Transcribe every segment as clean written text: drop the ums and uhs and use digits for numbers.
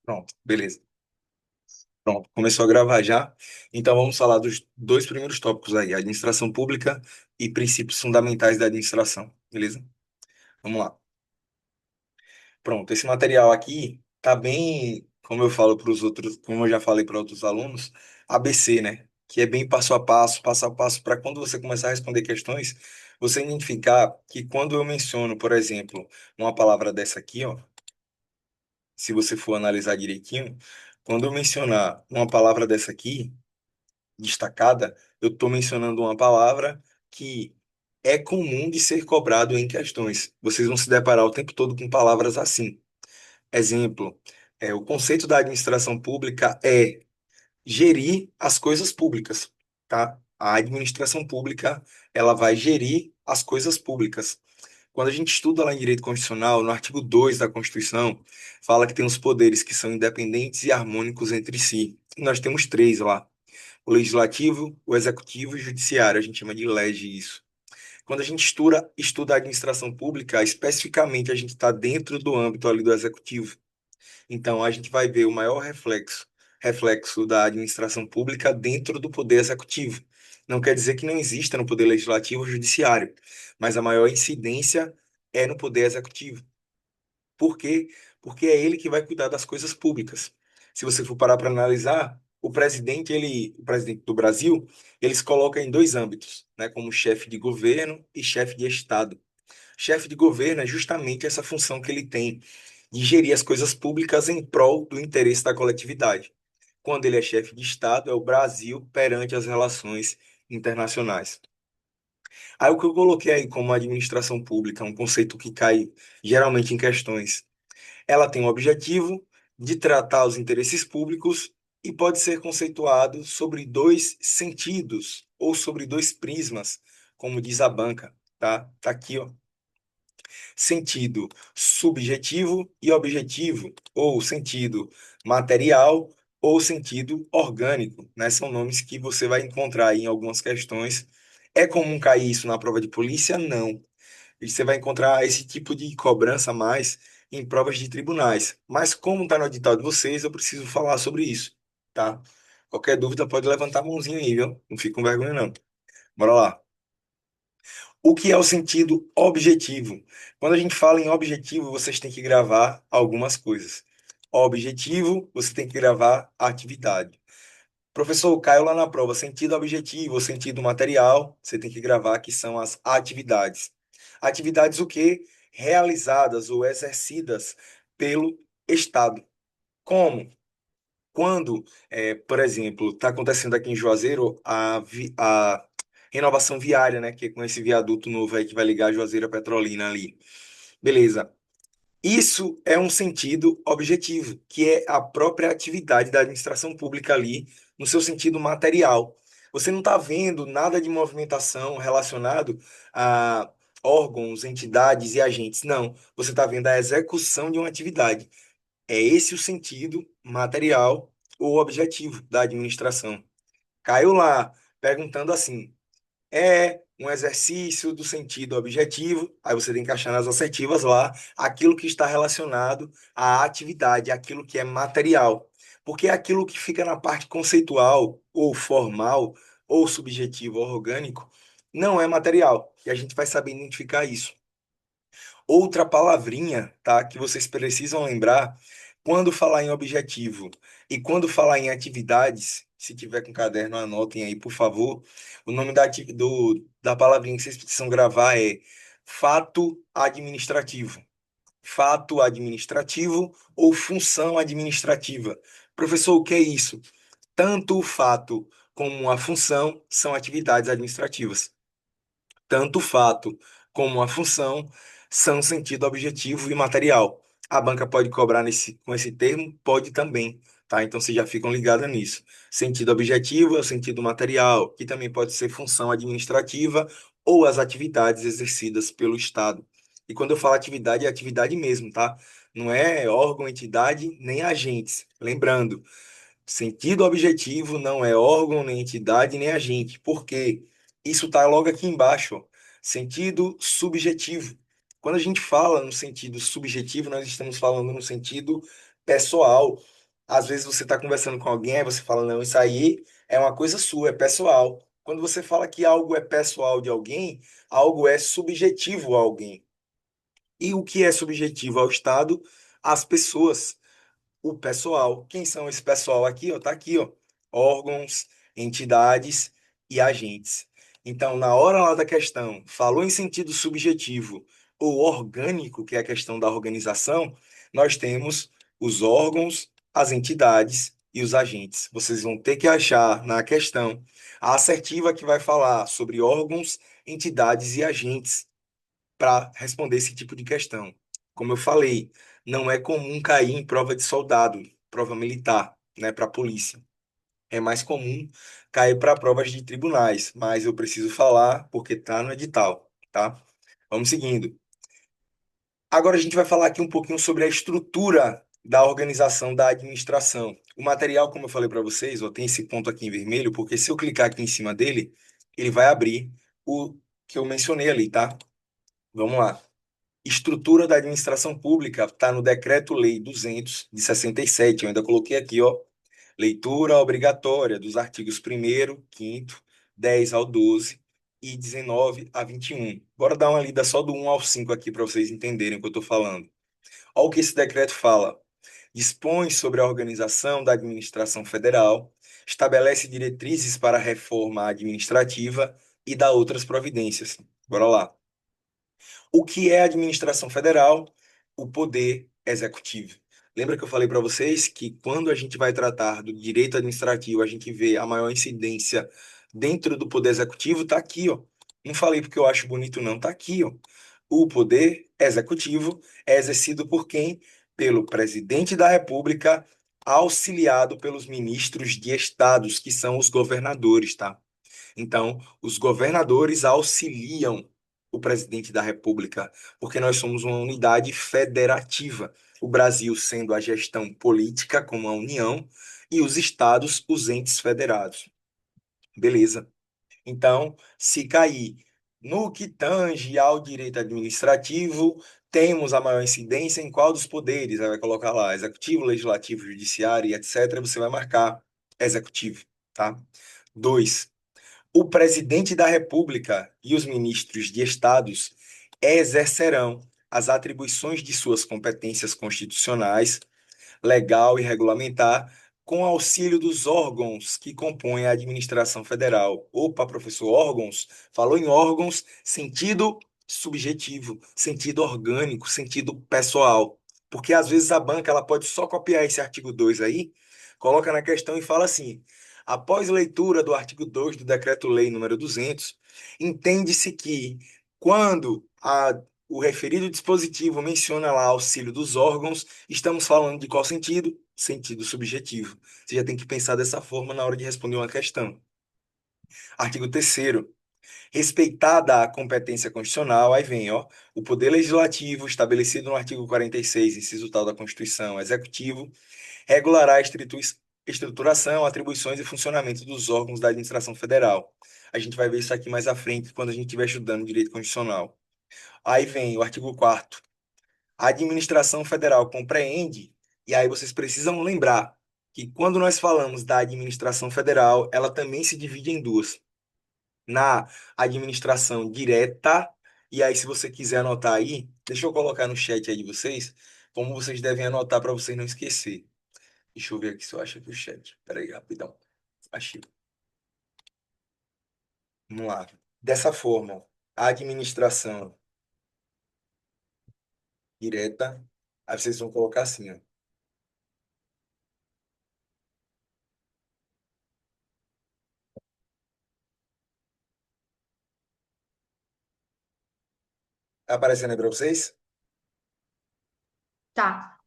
Pronto, beleza. Pronto, começou a gravar já. Então vamos falar dos dois primeiros tópicos aí, administração pública e princípios fundamentais da administração, beleza? Vamos lá. Pronto, esse material aqui tá bem, como eu falo para os outros, como eu já falei para outros alunos, ABC, né? Que é bem passo a passo, para quando você começar a responder questões, você identificar que quando eu menciono, por exemplo, uma palavra dessa aqui, ó, se você for analisar direitinho, quando eu mencionar uma palavra dessa aqui, destacada, eu estou mencionando uma palavra que é comum de ser cobrado em questões. Vocês vão se deparar o tempo todo com palavras assim. Exemplo, o conceito da administração pública é gerir as coisas públicas, tá? A administração pública, ela vai gerir as coisas públicas. Quando a gente estuda lá em direito constitucional, no artigo 2 da Constituição, fala que tem os poderes que são independentes e harmônicos entre si. E nós temos três lá: o legislativo, o executivo e o judiciário. A gente chama de lege isso. Quando a gente estuda a administração pública, especificamente a gente está dentro do âmbito ali do executivo. Então, a gente vai ver o maior reflexo da administração pública dentro do poder executivo. Não quer dizer que não exista no poder legislativo ou judiciário, mas a maior incidência é no poder executivo. Por quê? Porque é ele que vai cuidar das coisas públicas. Se você for parar para analisar, o presidente do Brasil, eles colocam em dois âmbitos, né, como chefe de governo e chefe de Estado. Chefe de governo é justamente essa função que ele tem de gerir as coisas públicas em prol do interesse da coletividade. Quando ele é chefe de Estado, é o Brasil perante as relações internacionais. Aí o que eu coloquei aí como administração pública, um conceito que cai geralmente em questões. Ela tem o objetivo de tratar os interesses públicos e pode ser conceituado sobre dois sentidos ou sobre dois prismas, como diz a banca, tá? Tá aqui, ó. Sentido subjetivo e objetivo, ou sentido material ou sentido orgânico, né? São nomes que você vai encontrar aí em algumas questões. É comum cair isso na prova de polícia? Não. E você vai encontrar esse tipo de cobrança mais em provas de tribunais. Mas como está no edital de vocês, eu preciso falar sobre isso, tá? Qualquer dúvida pode levantar a mãozinha aí, viu? Não fica com vergonha, não. Bora lá. O que é o sentido objetivo? Quando a gente fala em objetivo, vocês têm que gravar algumas coisas. Objetivo, você tem que gravar a atividade. Professor, caiu lá na prova, sentido objetivo, sentido material, você tem que gravar que são as atividades. Atividades o quê? Realizadas ou exercidas pelo Estado. Como? Quando, por exemplo, está acontecendo aqui em Juazeiro a renovação viária, né? Que é com esse viaduto novo aí que vai ligar Juazeiro a Petrolina ali. Beleza. Isso é um sentido objetivo, que é a própria atividade da administração pública ali, no seu sentido material. Você não está vendo nada de movimentação relacionado a órgãos, entidades e agentes. Não. Você está vendo a execução de uma atividade. É esse o sentido material ou objetivo da administração. Caiu lá perguntando assim: é um exercício do sentido objetivo, aí você tem que achar nas assertivas lá aquilo que está relacionado à atividade, aquilo que é material. Porque aquilo que fica na parte conceitual, ou formal, ou subjetivo, ou orgânico, não é material. E a gente vai saber identificar isso. Outra palavrinha, tá, que vocês precisam lembrar quando falar em objetivo e quando falar em atividades, se tiver com caderno, anotem aí, por favor. O nome da palavrinha que vocês precisam gravar é fato administrativo. Fato administrativo ou função administrativa. Professor, o que é isso? Tanto o fato como a função são atividades administrativas. Tanto o fato como a função são sentido objetivo e material. A banca pode cobrar com esse termo? Pode também, tá? Então vocês já ficam ligados nisso. Sentido objetivo é o sentido material, que também pode ser função administrativa ou as atividades exercidas pelo Estado. E quando eu falo atividade, é atividade mesmo, tá? Não é órgão, entidade, nem agentes. Lembrando, sentido objetivo não é órgão, nem entidade, nem agente. Por quê? Isso está logo aqui embaixo, ó. Sentido subjetivo. Quando a gente fala no sentido subjetivo, nós estamos falando no sentido pessoal. Às vezes você está conversando com alguém, aí você fala, não, isso aí é uma coisa sua, é pessoal. Quando você fala que algo é pessoal de alguém, algo é subjetivo a alguém. E o que é subjetivo ao Estado? As pessoas, o pessoal. Quem são esse pessoal aqui? Ó, tá aqui, ó. Órgãos, entidades e agentes. Então, na hora lá da questão, falou em sentido subjetivo ou orgânico, que é a questão da organização, nós temos os órgãos, as entidades e os agentes. Vocês vão ter que achar na questão a assertiva que vai falar sobre órgãos, entidades e agentes para responder esse tipo de questão. Como eu falei, não é comum cair em prova de soldado, prova militar, né, para a polícia. É mais comum cair para provas de tribunais, mas eu preciso falar porque tá no edital, tá? Vamos seguindo. Agora a gente vai falar aqui um pouquinho sobre a estrutura da organização da administração. O material, como eu falei para vocês, ó, tem esse ponto aqui em vermelho, porque se eu clicar aqui em cima dele, ele vai abrir o que eu mencionei ali, tá? Vamos lá. Estrutura da administração pública está no Decreto-Lei 200 de 67. Eu ainda coloquei aqui, ó, leitura obrigatória dos artigos 1º, 5º, 10 ao 12 e 19 a 21. Bora dar uma lida só do 1 ao 5 aqui para vocês entenderem o que eu estou falando. Olha o que esse decreto fala. Dispõe sobre a organização da administração federal, estabelece diretrizes para a reforma administrativa e dá outras providências. Bora lá. O que é a administração federal? O poder executivo. Lembra que eu falei para vocês que quando a gente vai tratar do direito administrativo, a gente vê a maior incidência dentro do poder executivo, tá aqui, ó. Não falei porque eu acho bonito, não, tá aqui, ó. O poder executivo é exercido por quem? Pelo presidente da República, auxiliado pelos ministros de estados, que são os governadores, tá? Então, os governadores auxiliam o presidente da República, porque nós somos uma unidade federativa. O Brasil sendo a gestão política como a União e os estados os entes federados. Beleza. Então, se cair no que tange ao direito administrativo, temos a maior incidência em qual dos poderes? Aí vai colocar lá executivo, legislativo, judiciário e etc. Você vai marcar executivo, tá? 2. O presidente da República e os ministros de estados exercerão as atribuições de suas competências constitucionais, legal e regulamentar, com auxílio dos órgãos que compõem a administração federal. Opa, professor, órgãos? Falou em órgãos, sentido subjetivo, sentido orgânico, sentido pessoal. Porque às vezes a banca ela pode só copiar esse artigo 2 aí, coloca na questão e fala assim: após leitura do artigo 2 do Decreto-Lei número 200, entende-se que quando o referido dispositivo menciona lá auxílio dos órgãos, estamos falando de qual sentido? Sentido subjetivo. Você já tem que pensar dessa forma na hora de responder uma questão. Artigo 3º. Respeitada a competência constitucional, aí vem, ó, o poder legislativo, estabelecido no artigo 46, inciso tal da Constituição, executivo, regulará a estruturação, atribuições e funcionamento dos órgãos da administração federal. A gente vai ver isso aqui mais à frente, quando a gente estiver estudando direito constitucional. Aí vem o artigo 4º. A administração federal compreende, e aí vocês precisam lembrar que quando nós falamos da administração federal, ela também se divide em duas. Na administração direta, e aí se você quiser anotar aí, deixa eu colocar no chat aí de vocês, como vocês devem anotar para vocês não esquecer. Deixa eu ver aqui se eu acho aqui o chat. Peraí, rapidão. Achei. Vamos lá. Dessa forma, a administração direta, aí vocês vão colocar assim, ó. Tá aparecendo aí para vocês? Tá.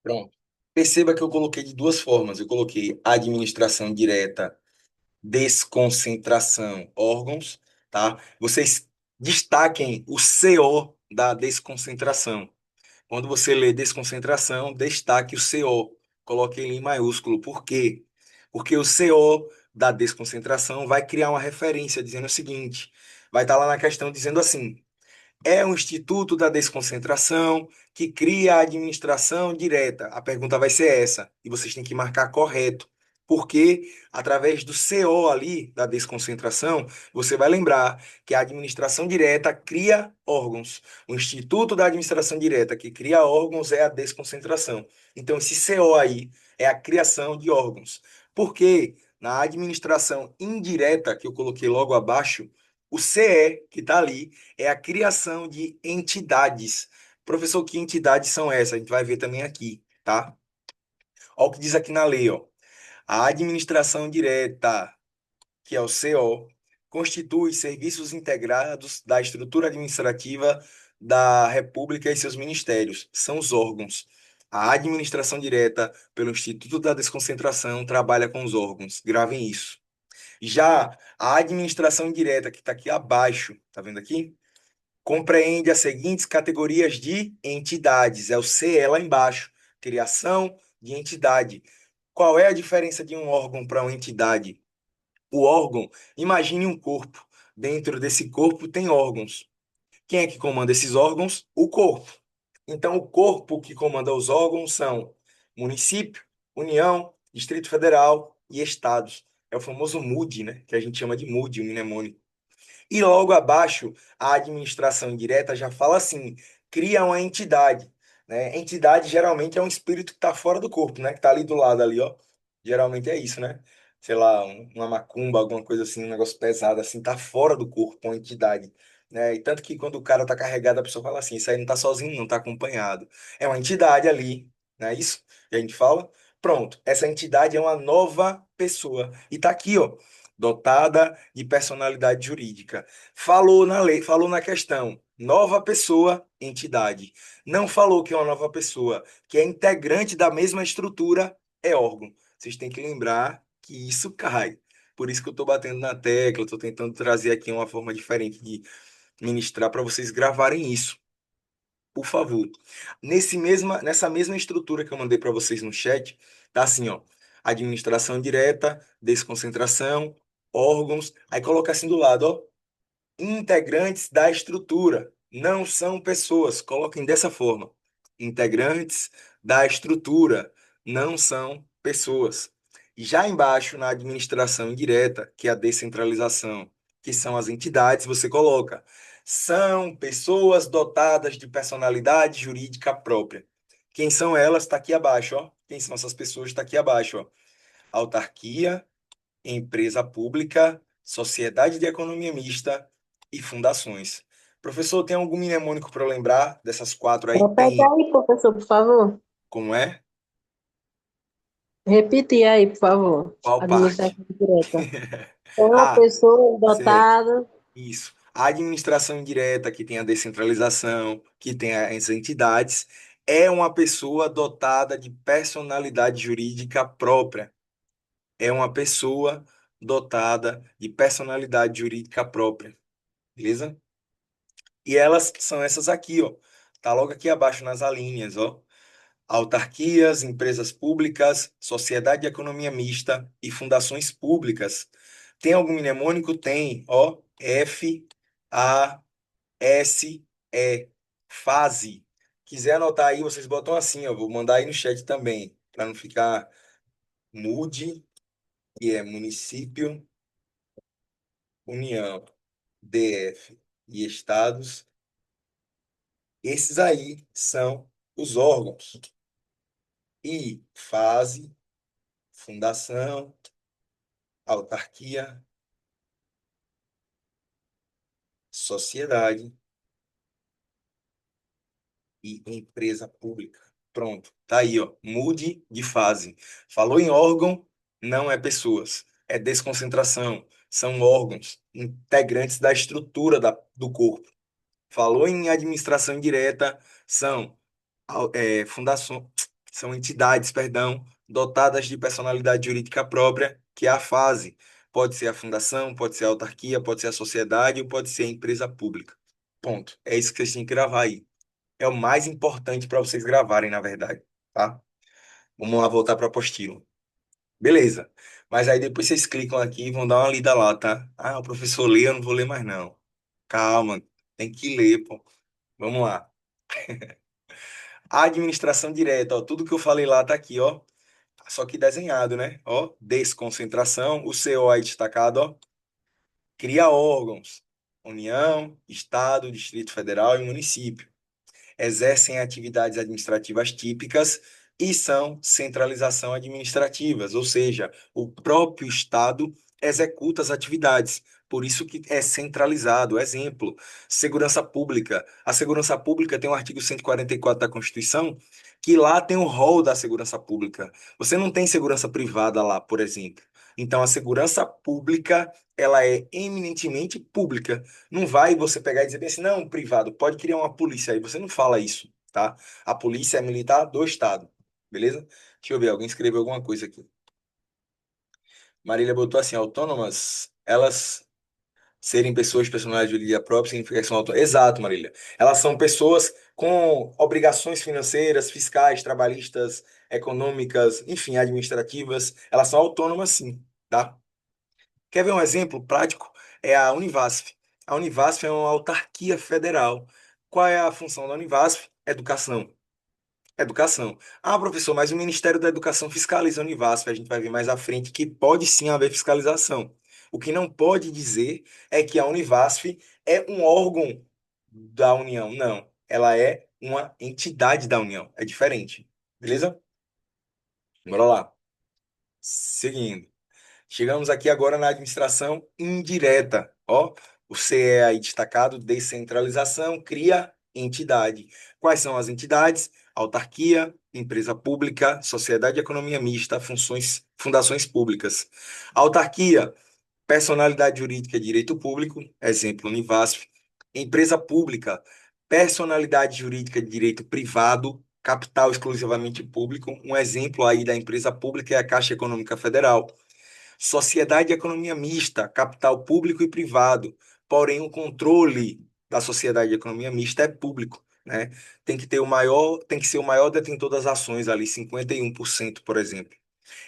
Pronto. Perceba que eu coloquei de duas formas. Eu coloquei administração direta, desconcentração, órgãos, tá? Vocês destaquem o CO da desconcentração. Quando você lê desconcentração, destaque o CO. Coloque ele em maiúsculo. Por quê? Porque o CO da desconcentração vai criar uma referência dizendo o seguinte: vai estar lá na questão dizendo assim. É um instituto da desconcentração que cria a administração direta. A pergunta vai ser essa, e vocês têm que marcar correto. Porque, através do CO ali, da desconcentração, você vai lembrar que a administração direta cria órgãos. O Instituto da Administração Direta que cria órgãos é a desconcentração. Então, esse CO aí é a criação de órgãos. Porque na administração indireta, que eu coloquei logo abaixo, o CE, que está ali, é a criação de entidades. Professor, que entidades são essas? A gente vai ver também aqui, tá? Olha o que diz aqui na lei, ó. A administração direta, que é o CO, constitui serviços integrados da estrutura administrativa da República e seus ministérios. São os órgãos. A administração direta, pelo Instituto da Desconcentração, trabalha com os órgãos. Gravem isso. Já a administração direta, que está aqui abaixo, tá vendo aqui? Compreende as seguintes categorias de entidades. É o CE lá embaixo. Criação de entidade. Qual é a diferença de um órgão para uma entidade? O órgão, imagine um corpo. Dentro desse corpo tem órgãos. Quem é que comanda esses órgãos? O corpo. Então, o corpo que comanda os órgãos são município, União, Distrito Federal e estados. É o famoso MUD, né? Que a gente chama de MUD, o mnemônico. E logo abaixo, a administração indireta já fala assim: cria uma entidade. Né? Entidade geralmente é um espírito que está fora do corpo, né? Que está ali do lado ali, ó. Geralmente é isso, né? Sei lá, uma macumba, alguma coisa assim, um negócio pesado assim, tá fora do corpo, uma entidade. Né? E tanto que quando o cara tá carregado, a pessoa fala assim: isso aí não tá sozinho, não tá acompanhado. É uma entidade ali, não é isso? E a gente fala, pronto, essa entidade é uma nova pessoa. E tá aqui, ó, dotada de personalidade jurídica. Falou na lei, falou na questão, nova pessoa, entidade. Não falou que é uma nova pessoa, que é integrante da mesma estrutura, é órgão. Vocês têm que lembrar que isso cai. Por isso que eu estou batendo na tecla, estou tentando trazer aqui uma forma diferente de ministrar para vocês gravarem isso, por favor. Nessa mesma estrutura que eu mandei para vocês no chat, tá assim, ó, administração direta, desconcentração, órgãos, aí coloca assim do lado, ó, integrantes da estrutura, não são pessoas, coloquem dessa forma. Integrantes da estrutura, não são pessoas. E já embaixo, na administração indireta, que é a descentralização, que são as entidades, você coloca são pessoas dotadas de personalidade jurídica própria. Quem são elas? Está aqui abaixo, ó. Quem são essas pessoas? Está aqui abaixo, ó. Autarquia, empresa pública, sociedade de economia mista e fundações. Professor, tem algum mnemônico para eu lembrar dessas quatro aí? Repete Tem. aí, professor, por favor. Como é? Repite aí, por favor. Qual parte? Administração direta. É uma Ah, pessoa certo. dotada. Isso. A administração indireta, que tem a descentralização, que tem as entidades, é uma pessoa dotada de personalidade jurídica própria. É uma pessoa dotada de personalidade jurídica própria. Beleza? E elas são essas aqui, ó. Tá logo aqui abaixo nas alíneas, ó. Autarquias, empresas públicas, sociedade de economia mista e fundações públicas. Tem algum mnemônico? Tem, ó. F, A, S, E. Fase. Quiser anotar aí, vocês botam assim, ó. Vou mandar aí no chat também, para não ficar MUD, que é município, União, DF e estados. Esses aí são os órgãos. E fase, fundação, autarquia, sociedade e empresa pública. Pronto, tá aí, ó. Mude de fase. Falou em órgão, não é pessoas, é desconcentração. São órgãos integrantes da estrutura do corpo. Falou em administração indireta, são fundações, são entidades, perdão, dotadas de personalidade jurídica própria, que é a fase. Pode ser a fundação, pode ser a autarquia, pode ser a sociedade ou pode ser a empresa pública. Ponto. É isso que vocês têm que gravar aí. É o mais importante para vocês gravarem, na verdade, tá? Vamos lá voltar para a apostila. Beleza. Mas aí depois vocês clicam aqui e vão dar uma lida lá, tá? Ah, o professor lê, eu não vou ler mais não. Calma, tem que ler, pô. Vamos lá. Administração direta, ó, tudo que eu falei lá tá aqui, ó. Só que desenhado, né? Ó, desconcentração, o CO aí destacado, ó. Cria órgãos, União, Estado, Distrito Federal e município. Exercem atividades administrativas típicas e são centralização administrativas, ou seja, o próprio Estado executa as atividades. Por isso que é centralizado. Exemplo, segurança pública. A segurança pública tem o artigo 144 da Constituição, que lá tem o rol da segurança pública. Você não tem segurança privada lá, por exemplo. Então, a segurança pública, ela é eminentemente pública. Não vai você pegar e dizer bem assim, não, privado, pode criar uma polícia aí. Você não fala isso, tá? A polícia é militar do Estado, beleza? Deixa eu ver, alguém escreveu alguma coisa aqui. Marília botou assim, autônomas, elas serem pessoas personalidade jurídica própria significa que são autônomas. Exato, Marília. Elas são pessoas com obrigações financeiras, fiscais, trabalhistas, econômicas, enfim, administrativas. Elas são autônomas, sim, tá? Quer ver um exemplo prático? É a Univasf. A Univasf é uma autarquia federal. Qual é a função da Univasf? Educação. Educação. Ah, professor, mas o Ministério da Educação fiscaliza a Univasf. A gente vai ver mais à frente que pode sim haver fiscalização. O que não pode dizer é que a Univasf é um órgão da União. Não. Ela é uma entidade da União. É diferente. Beleza? Bora lá. Seguindo. Chegamos aqui agora na administração indireta. Ó, o CE aí destacado, descentralização, cria entidade. Quais são as entidades? Autarquia, empresa pública, sociedade de economia mista, fundações públicas. Autarquia, personalidade jurídica de direito público, exemplo, Univasf. Empresa pública, personalidade jurídica de direito privado, capital exclusivamente público. Um exemplo aí da empresa pública é a Caixa Econômica Federal. Sociedade de economia mista, capital público e privado. Porém, o controle da sociedade de economia mista é público, né? Tem que ser o maior detentor das ações ali, 51%, por exemplo.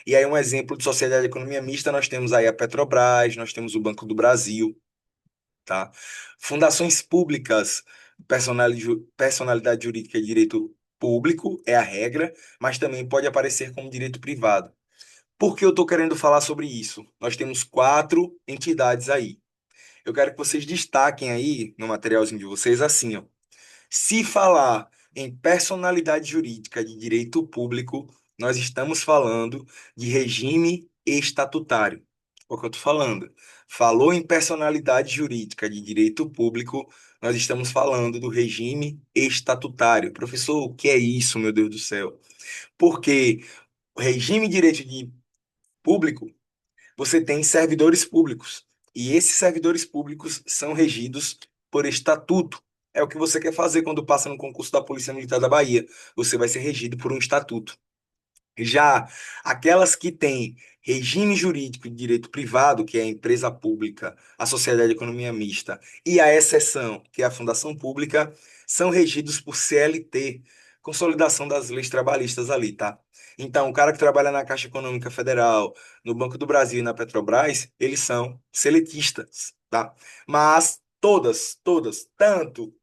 E aí, um exemplo de sociedade de economia mista, nós temos aí a Petrobras, nós temos o Banco do Brasil, tá? Fundações públicas, personalidade jurídica de direito público é a regra, mas também pode aparecer como direito privado. Por que eu estou querendo falar sobre isso? Nós temos quatro entidades aí. Eu quero que vocês destaquem aí no materialzinho de vocês assim, ó. Se falar em personalidade jurídica de direito público, nós estamos falando de regime estatutário. É o que eu estou falando. Falou em personalidade jurídica de direito público, nós estamos falando do regime estatutário. Professor, o que é isso, meu Deus do céu? Porque o regime de direito de público você tem servidores públicos. E esses servidores públicos são regidos por estatuto. É o que você quer fazer quando passa no concurso da Polícia Militar da Bahia. Você vai ser regido por um estatuto. Já aquelas que têm regime jurídico de direito privado, que é a empresa pública, a sociedade de economia mista, e a exceção, que é a fundação pública, são regidos por CLT, Consolidação das Leis Trabalhistas ali, tá? Então, o cara que trabalha na Caixa Econômica Federal, no Banco do Brasil e na Petrobras, eles são seletistas, tá? Mas todas, tanto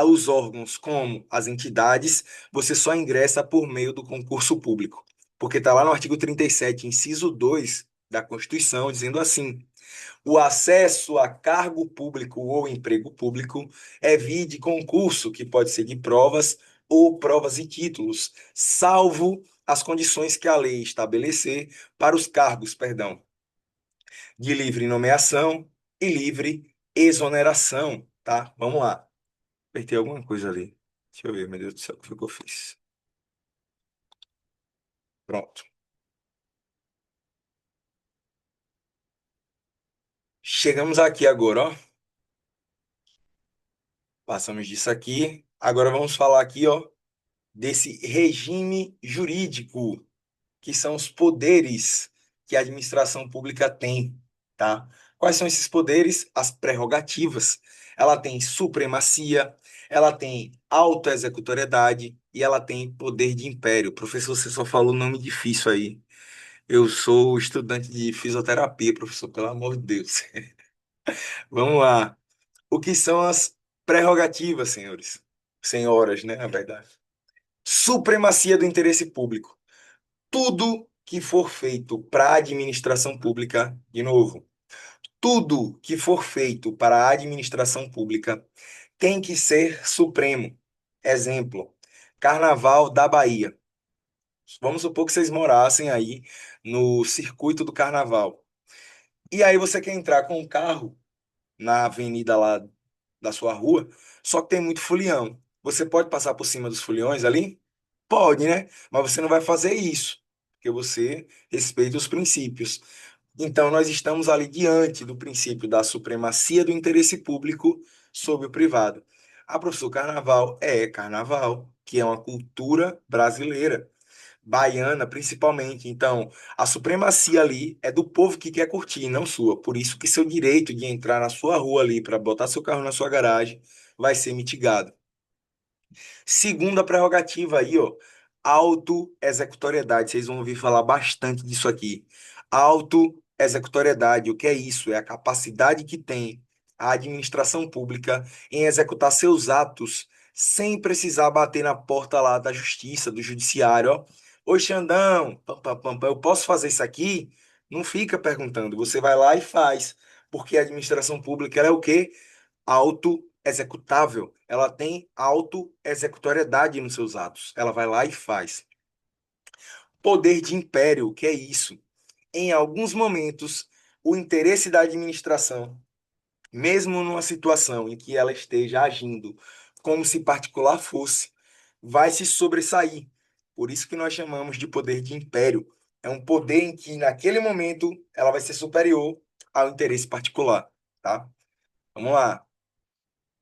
os órgãos como as entidades, você só ingressa por meio do concurso público. Porque está lá no artigo 37, inciso 2 da Constituição, dizendo assim: o acesso a cargo público ou emprego público é via de concurso, que pode ser de provas ou provas e títulos, salvo as condições que a lei estabelecer para os cargos, perdão, de livre nomeação e livre exoneração, tá? Vamos lá. Apertei alguma coisa ali. Deixa eu ver, meu Deus do céu, o que foi que eu fiz? Pronto. Chegamos aqui agora, ó. Passamos disso aqui. Agora vamos falar aqui, ó, desse regime jurídico, que são os poderes que a administração pública tem, tá? Quais são esses poderes? As prerrogativas. Ela tem supremacia, ela tem autoexecutoriedade e ela tem poder de império. Professor, você só falou nome difícil aí. Eu sou estudante de fisioterapia, professor, pelo amor de Deus. Vamos lá. O que são as prerrogativas, senhores? Senhoras, né, na verdade. Supremacia do interesse público. Tudo que for feito para a administração pública, de novo, tudo que for feito para a administração pública tem que ser supremo. Exemplo, Carnaval da Bahia. Vamos supor que vocês morassem aí no circuito do Carnaval. E aí você quer entrar com um carro na avenida lá da sua rua, só que tem muito folião. Você pode passar por cima dos foliões ali? Pode, né? Mas você não vai fazer isso, porque você respeita os princípios. Então, nós estamos ali diante do princípio da supremacia do interesse público sobre o privado. Ah, professor, carnaval é carnaval, que é uma cultura brasileira, baiana principalmente. Então, a supremacia ali é do povo que quer curtir, não sua. Por isso que seu direito de entrar na sua rua ali para botar seu carro na sua garagem vai ser mitigado. Segunda prerrogativa aí, ó, auto-executoriedade. Vocês vão ouvir falar bastante disso aqui. Auto-executoriedade, o que é isso? É a capacidade que tem a administração pública em executar seus atos sem precisar bater na porta lá da justiça, do judiciário, ó. Oi, Xandão, pam, pam, pam, pam, eu posso fazer isso aqui? Não fica perguntando, você vai lá e faz. Porque a administração pública, ela é o quê? Auto-executável. Ela tem auto-executoriedade nos seus atos. Ela vai lá e faz. Poder de império, o que é isso? Em alguns momentos, o interesse da administração, mesmo numa situação em que ela esteja agindo como se particular fosse, vai se sobressair. Por isso que nós chamamos de poder de império. É um poder em que, naquele momento, ela vai ser superior ao interesse particular, tá? Vamos lá.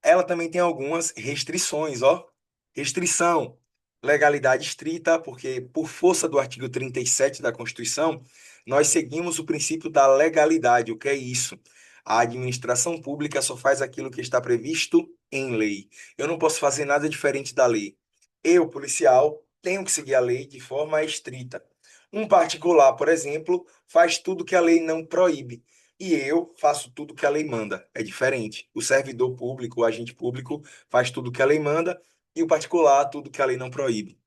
Ela também tem algumas restrições, ó. Restrição, legalidade estrita, porque por força do artigo 37 da Constituição, nós seguimos o princípio da legalidade. O que é isso? A administração pública só faz aquilo que está previsto em lei. Eu não posso fazer nada diferente da lei. Eu, policial, tenho que seguir a lei de forma estrita. Um particular, por exemplo, faz tudo que a lei não proíbe. E eu faço tudo que a lei manda. É diferente. O servidor público, o agente público, faz tudo que a lei manda e o particular, tudo que a lei não proíbe.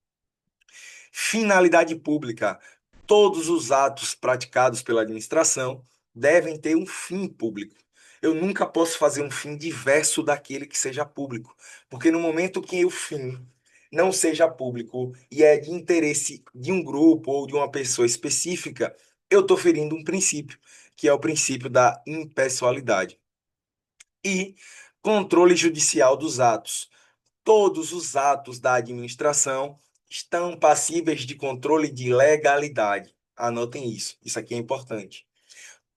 Finalidade pública. Todos os atos praticados pela administração devem ter um fim público. Eu nunca posso fazer um fim diverso daquele que seja público, porque no momento que o fim não seja público e é de interesse de um grupo ou de uma pessoa específica, eu estou ferindo um princípio, que é o princípio da impessoalidade. E controle judicial dos atos. Todos os atos da administração estão passíveis de controle de legalidade. Anotem isso, isso aqui é importante.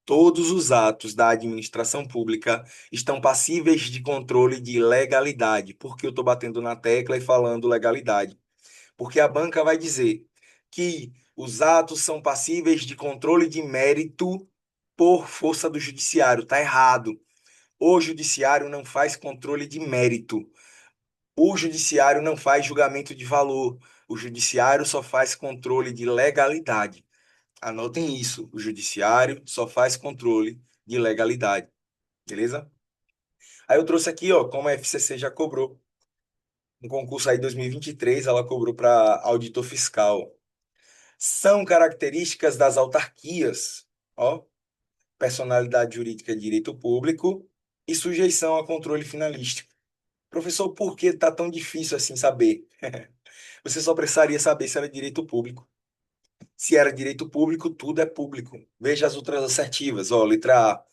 Todos os atos da administração pública estão passíveis de controle de legalidade. Por que eu estou batendo na tecla e falando legalidade? Porque a banca vai dizer que os atos são passíveis de controle de mérito por força do judiciário. Está errado. O judiciário não faz controle de mérito. O judiciário não faz julgamento de valor. O judiciário só faz controle de legalidade. Anotem isso. O judiciário só faz controle de legalidade. Beleza? Aí eu trouxe aqui, ó, como a FCC já cobrou. Um concurso aí 2023, ela cobrou para auditor fiscal. São características das autarquias, ó, personalidade jurídica de direito público e sujeição a controle finalístico. Professor, por que tá tão difícil assim saber? Você só precisaria saber se era direito público. Se era direito público, tudo é público. Veja as outras assertivas. Ó, letra A,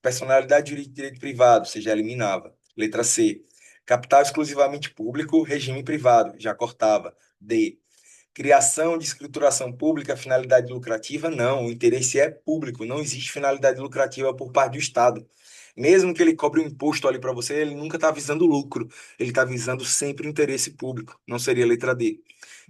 personalidade jurídica de direito privado, você já eliminava. Letra C, capital exclusivamente público, regime privado, já cortava. D, criação de escrituração pública, finalidade lucrativa, não. O interesse é público, não existe finalidade lucrativa por parte do Estado. Mesmo que ele cobre um imposto ali para você, ele nunca está visando lucro, ele está visando sempre o interesse público. Não seria a letra D.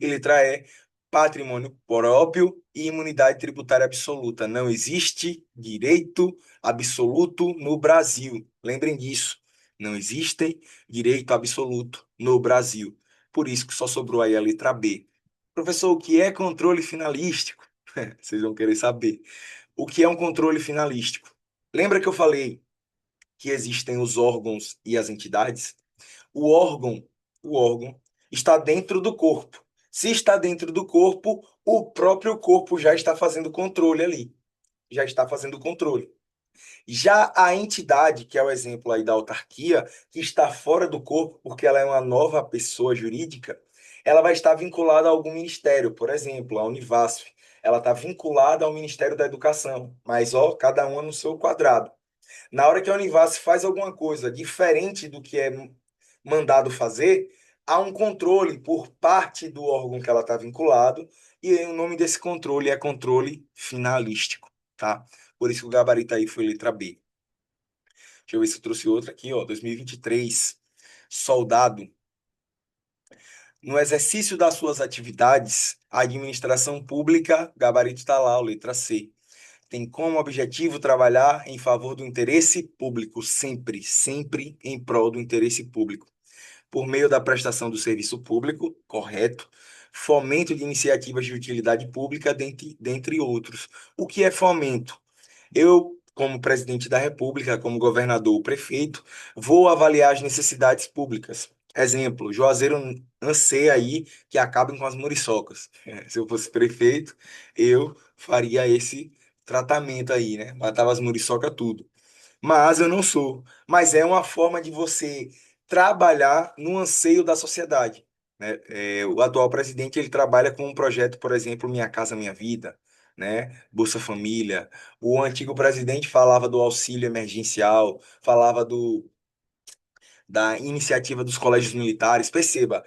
E letra E, patrimônio próprio e imunidade tributária absoluta. Não existe direito absoluto no Brasil. Lembrem disso. Não existe direito absoluto no Brasil. Por isso que só sobrou aí a letra B. Professor, o que é controle finalístico? Vocês vão querer saber. O que é um controle finalístico? Lembra que eu falei que existem os órgãos e as entidades? O órgão, o órgão está dentro do corpo. Se está dentro do corpo, o próprio corpo já está fazendo controle ali. Já está fazendo controle. Já a entidade, que é o exemplo aí da autarquia, que está fora do corpo, porque ela é uma nova pessoa jurídica, ela vai estar vinculada a algum ministério, por exemplo, a Univasf. Ela está vinculada ao Ministério da Educação, mas ó, cada uma no seu quadrado. Na hora que a Univasf faz alguma coisa diferente do que é mandado fazer, há um controle por parte do órgão que ela está vinculado, e aí o nome desse controle é controle finalístico, tá? Por isso que o gabarito aí foi letra B. Deixa eu ver se eu trouxe outra aqui, ó. 2023. Soldado. No exercício das suas atividades, a administração pública, gabarito está lá, ó, letra C. Tem como objetivo trabalhar em favor do interesse público, sempre, sempre em prol do interesse público, por meio da prestação do serviço público, correto, fomento de iniciativas de utilidade pública, dentre outros. O que é fomento? Eu, como presidente da República, como governador ou prefeito, vou avaliar as necessidades públicas. Exemplo, Juazeiro anseia aí que acabem com as muriçocas. Se eu fosse prefeito, eu faria esse tratamento aí, né? Matava as muriçocas tudo, mas eu não sou. Mas é uma forma de você trabalhar no anseio da sociedade, né? O atual presidente ele trabalha com um projeto, por exemplo, Minha Casa Minha Vida, né? Bolsa Família. O antigo presidente falava do auxílio emergencial, falava da iniciativa dos colégios militares. Perceba,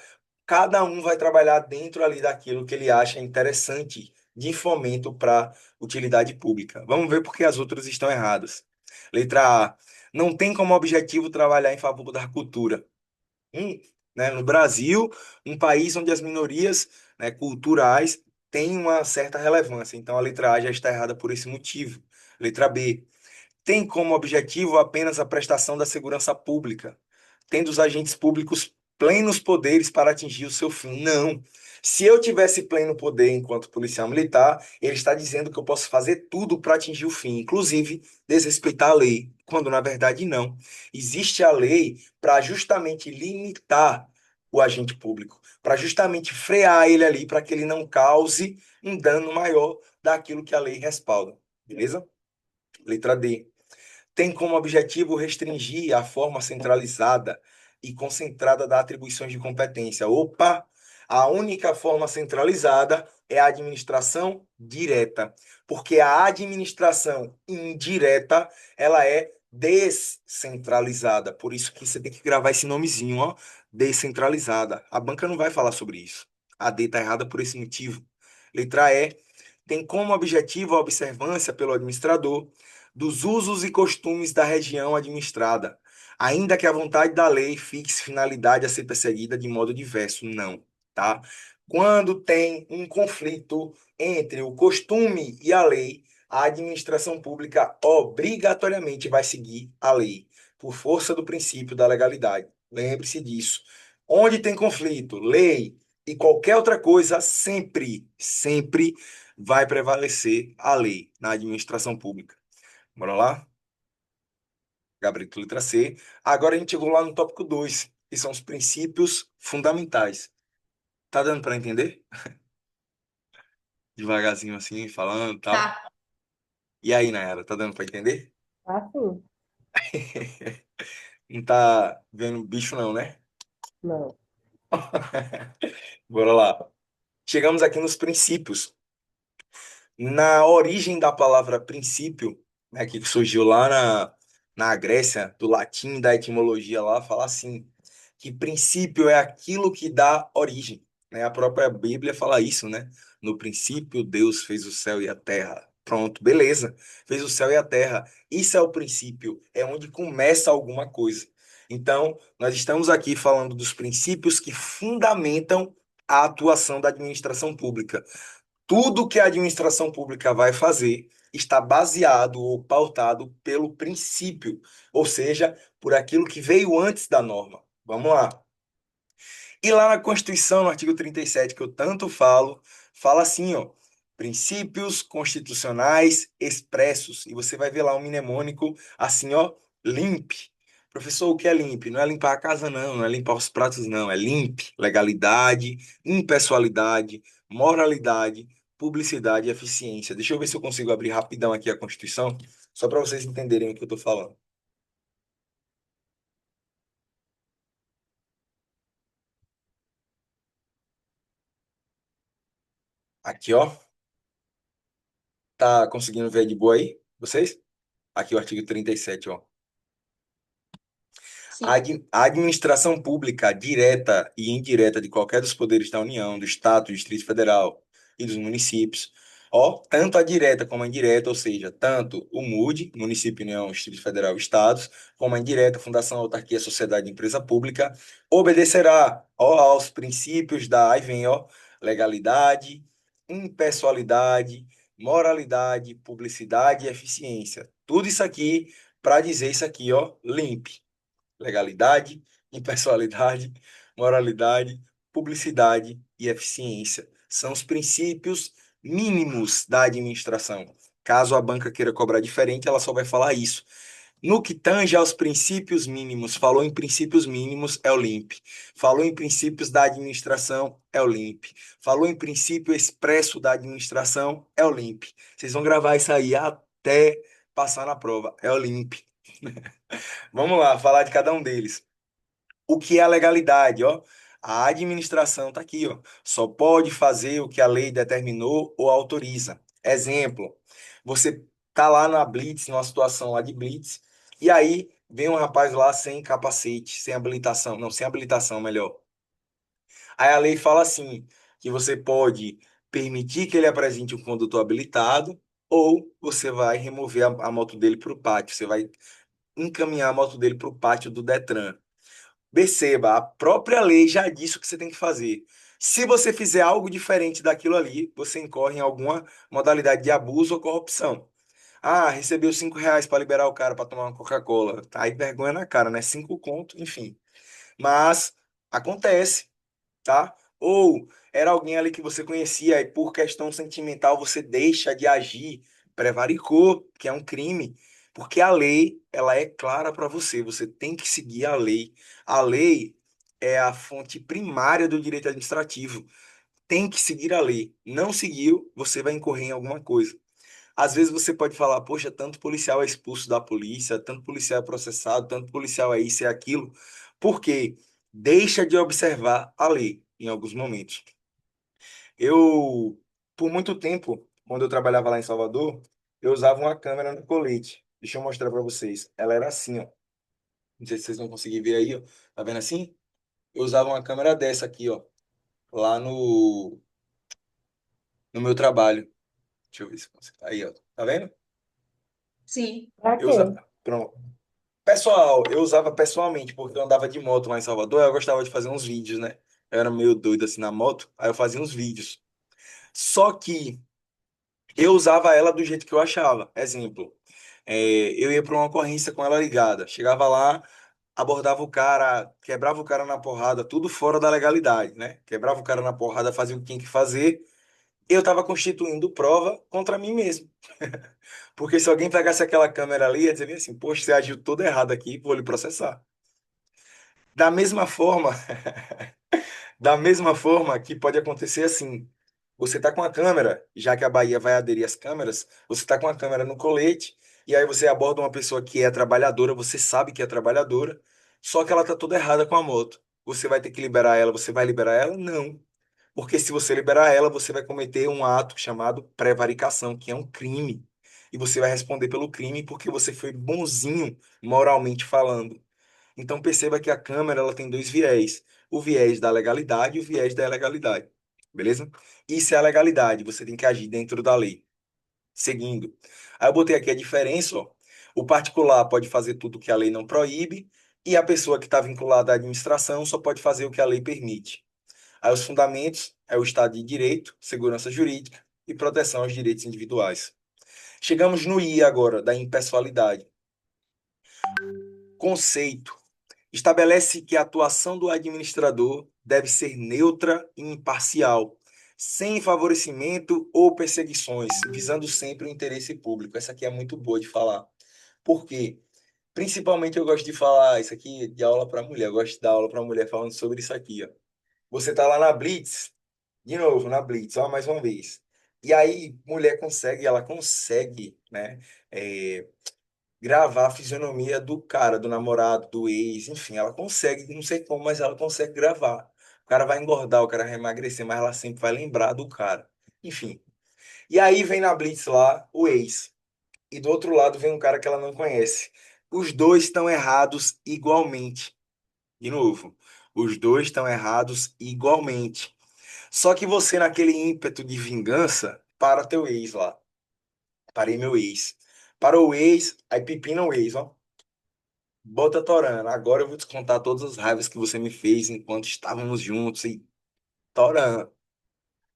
cada um vai trabalhar dentro ali daquilo que ele acha interessante de fomento para utilidade pública. Vamos ver porque as outras estão erradas. Letra A. Não tem como objetivo trabalhar em favor da cultura. Hum, né? No Brasil, um país onde as minorias, né, culturais têm uma certa relevância. Então, a letra A já está errada por esse motivo. Letra B tem como objetivo apenas a prestação da segurança pública, tendo os agentes públicos plenos poderes para atingir o seu fim. Não. Se eu tivesse pleno poder enquanto policial militar, ele está dizendo que eu posso fazer tudo para atingir o fim, inclusive desrespeitar a lei, quando na verdade não. Existe a lei para justamente limitar o agente público, para justamente frear ele ali, para que ele não cause um dano maior daquilo que a lei respalda. Beleza? Letra D tem como objetivo restringir a forma centralizada e concentrada das atribuições de competência. Opa! A única forma centralizada é a administração direta, porque a administração indireta, ela é descentralizada. Por isso que você tem que gravar esse nomezinho, ó, descentralizada. A banca não vai falar sobre isso. A D está errada por esse motivo. Letra E tem como objetivo a observância pelo administrador dos usos e costumes da região administrada, ainda que a vontade da lei fixe finalidade a ser perseguida de modo diverso. Não, tá? Quando tem um conflito entre o costume e a lei, a administração pública obrigatoriamente vai seguir a lei, por força do princípio da legalidade. Lembre-se disso. Onde tem conflito, lei e qualquer outra coisa, sempre, sempre vai prevalecer a lei na administração pública. Bora lá? Gabarito letra C. Agora a gente chegou lá no tópico 2, que são os princípios fundamentais. Tá dando para entender? Devagarzinho assim, falando e tal. Tá. E aí, Nayara, tá dando para entender? Tá sim. Não tá vendo bicho não, né? Não. Bora lá. Chegamos aqui nos princípios. Na origem da palavra princípio, né, que surgiu lá na Grécia, do latim, da etimologia lá, fala assim, que princípio é aquilo que dá origem, né? A própria Bíblia fala isso, né? No princípio, Deus fez o céu e a terra. Pronto, beleza. Fez o céu e a terra. Isso é o princípio, é onde começa alguma coisa. Então, nós estamos aqui falando dos princípios que fundamentam a atuação da administração pública. Tudo que a administração pública vai fazer está baseado ou pautado pelo princípio, ou seja, por aquilo que veio antes da norma. Vamos lá. E lá na Constituição, no artigo 37, que eu tanto falo, fala assim, ó. Princípios constitucionais expressos. E você vai ver lá um mnemônico assim, ó, LIMP. Professor, o que é LIMP? Não é limpar a casa, não. Não é limpar os pratos, não. É LIMP. Legalidade, impessoalidade, moralidade, publicidade e eficiência. Deixa eu ver se eu consigo abrir rapidão aqui a Constituição, só para vocês entenderem o que eu estou falando. Aqui, ó. Tá conseguindo ver de boa aí? Vocês? Aqui o artigo 37, ó. A Sim. a administração pública direta e indireta de qualquer dos poderes da União, do Estado, do Distrito Federal e dos municípios, ó, tanto a direta como a indireta, ou seja, tanto o MUD, Município, União, Distrito Federal e Estados, como a indireta, Fundação, Autarquia, Sociedade e Empresa Pública, obedecerá, ó, aos princípios da, aí vem, ó, legalidade, impessoalidade, moralidade, publicidade e eficiência. Tudo isso aqui para dizer isso aqui, ó, limpe legalidade, impessoalidade, moralidade, publicidade e eficiência. São os princípios mínimos da administração. Caso a banca queira cobrar diferente, ela só vai falar isso. No que tange aos princípios mínimos, falou em princípios mínimos, é o LIMP. Falou em princípios da administração, é o LIMP. Falou em princípio expresso da administração, é o LIMP. Vocês vão gravar isso aí até passar na prova, é o LIMP. Vamos lá, falar de cada um deles. O que é a legalidade, ó? A administração está aqui, ó. Só pode fazer o que a lei determinou ou autoriza. Exemplo, você tá lá na Blitz, numa situação lá de Blitz, e aí vem um rapaz lá sem capacete, sem habilitação, não, sem habilitação, melhor. Aí a lei fala assim, que você pode permitir que ele apresente um condutor habilitado, ou você vai remover a moto dele para o pátio, você vai encaminhar a moto dele para o pátio do Detran. Perceba, a própria lei já disse o que você tem que fazer. Se você fizer algo diferente daquilo ali, você incorre em alguma modalidade de abuso ou corrupção. Ah, recebeu R$ 5 para liberar o cara para tomar uma Coca-Cola. Tá aí vergonha na cara, né? 5 conto, enfim. Mas acontece, tá? Ou era alguém ali que você conhecia e por questão sentimental você deixa de agir, prevaricou, que é um crime, porque a lei, ela é clara para você, você tem que seguir a lei. A lei é a fonte primária do direito administrativo. Tem que seguir a lei. Não seguiu, você vai incorrer em alguma coisa. Às vezes você pode falar, poxa, tanto policial é expulso da polícia, tanto policial é processado, tanto policial é isso e aquilo. Por quê? Deixa de observar a lei em alguns momentos. Eu, por muito tempo, quando eu trabalhava lá em Salvador, eu usava uma câmera no colete. Deixa eu mostrar para vocês. Ela era assim, ó. Não sei se vocês vão conseguir ver aí, ó. Tá vendo assim? Eu usava uma câmera dessa aqui, ó, lá no meu trabalho. Deixa eu ver se consigo. Aí, ó. Tá vendo? Sim. Pra Eu quê? usava. Pronto. Pessoal, eu usava pessoalmente, porque eu andava de moto lá em Salvador, eu gostava de fazer uns vídeos, né? Eu era meio doido assim na moto, aí eu fazia uns vídeos. Só que eu usava ela do jeito que eu achava. Exemplo, eu ia para uma ocorrência com ela ligada. Chegava lá, abordava o cara, quebrava o cara na porrada, tudo fora da legalidade, né? Quebrava o cara na porrada, fazia o que tinha que fazer. Eu estava constituindo prova contra mim mesmo. Porque se alguém pegasse aquela câmera ali, ia dizer bem assim, poxa, você agiu todo errado aqui, vou lhe processar. Da mesma forma, da mesma forma que pode acontecer assim, você está com a câmera, já que a Bahia vai aderir às câmeras, você está com a câmera no colete, e aí você aborda uma pessoa que é trabalhadora, você sabe que é trabalhadora, só que ela está toda errada com a moto. Você vai ter que liberar ela, você vai liberar ela? Não. Porque se você liberar ela, você vai cometer um ato chamado prevaricação, que é um crime. E você vai responder pelo crime porque você foi bonzinho moralmente falando. Então perceba que a câmera ela tem dois viés, o viés da legalidade e o viés da ilegalidade, beleza? Isso é a legalidade, você tem que agir dentro da lei, seguindo. Aí eu botei aqui a diferença, ó. O particular pode fazer tudo que a lei não proíbe e a pessoa que está vinculada à administração só pode fazer o que a lei permite. Aí os fundamentos é o Estado de Direito, segurança jurídica e proteção aos direitos individuais. Chegamos no I agora, da impessoalidade. Conceito. Estabelece que a atuação do administrador deve ser neutra e imparcial, sem favorecimento ou perseguições, visando sempre o interesse público. Essa aqui é muito boa de falar. Por quê? Principalmente eu gosto de falar isso aqui de aula para mulher. Eu gosto de dar aula para mulher falando sobre isso aqui, ó. Você tá lá na Blitz, de novo, na Blitz, ó, mais uma vez. E aí, mulher consegue, ela consegue, né, é, gravar a fisionomia do cara, do namorado, do ex, enfim, ela consegue, não sei como, mas ela consegue gravar. O cara vai engordar, o cara vai emagrecer, mas ela sempre vai lembrar do cara. Enfim. E aí vem na Blitz lá o ex. E do outro lado vem um cara que ela não conhece. Os dois estão errados igualmente. De novo, os dois estão errados igualmente. Só que você, naquele ímpeto de vingança, para teu ex lá. Parei meu ex. Parou o ex, aí pipina o ex, ó. Bota torando. Agora eu vou descontar todas as raivas que você me fez enquanto estávamos juntos e torando.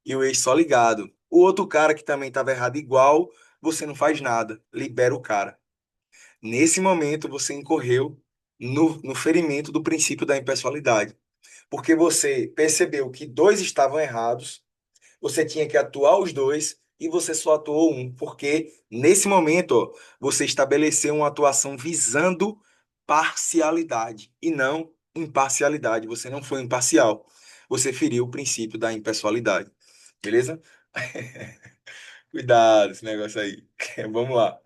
E o ex só ligado. O outro cara que também estava errado igual, você não faz nada. Libera o cara. Nesse momento, você incorreu no ferimento do princípio da impessoalidade. Porque você percebeu que dois estavam errados, você tinha que atuar os dois e você só atuou um. Porque nesse momento, ó, você estabeleceu uma atuação visando parcialidade e não imparcialidade. Você não foi imparcial. Você feriu o princípio da impessoalidade. Beleza? Cuidado esse negócio aí. Vamos lá.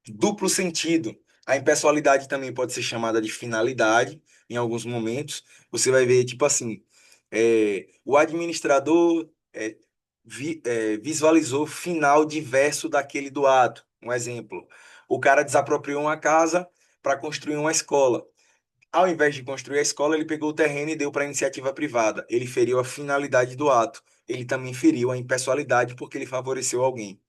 Duplo sentido. A impessoalidade também pode ser chamada de finalidade em alguns momentos. Você vai ver, tipo assim, o administrador visualizou final diverso daquele do ato. Um exemplo, o cara desapropriou uma casa para construir uma escola. Ao invés de construir a escola, ele pegou o terreno e deu para a iniciativa privada. Ele feriu a finalidade do ato. Ele também feriu a impessoalidade porque ele favoreceu alguém.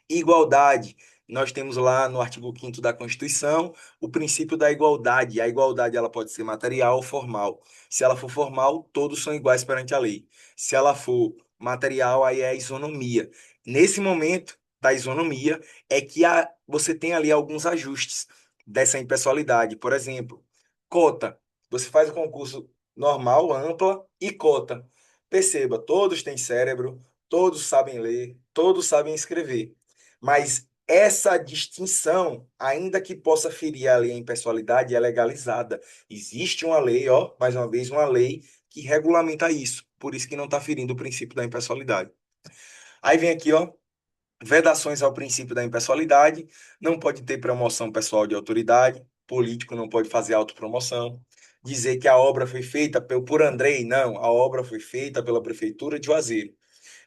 Igualdade. Nós temos lá no artigo 5º da Constituição o princípio da igualdade. A igualdade ela pode ser material ou formal. Se ela for formal, todos são iguais perante a lei. Se ela for material, aí é a isonomia. Nesse momento da isonomia é que você tem ali alguns ajustes dessa impessoalidade. Por exemplo, cota. Você faz o concurso normal, ampla e cota. Perceba, todos têm cérebro, todos sabem ler, todos sabem escrever. Mas essa distinção, ainda que possa ferir a lei a impessoalidade, é legalizada. Existe uma lei, ó, mais uma vez, uma lei que regulamenta isso. Por isso que não está ferindo o princípio da impessoalidade. Aí vem aqui, ó, vedações ao princípio da impessoalidade. Não pode ter promoção pessoal de autoridade. Político não pode fazer autopromoção. Dizer que a obra foi feita por Andrei, não. A obra foi feita pela Prefeitura de Juazeiro.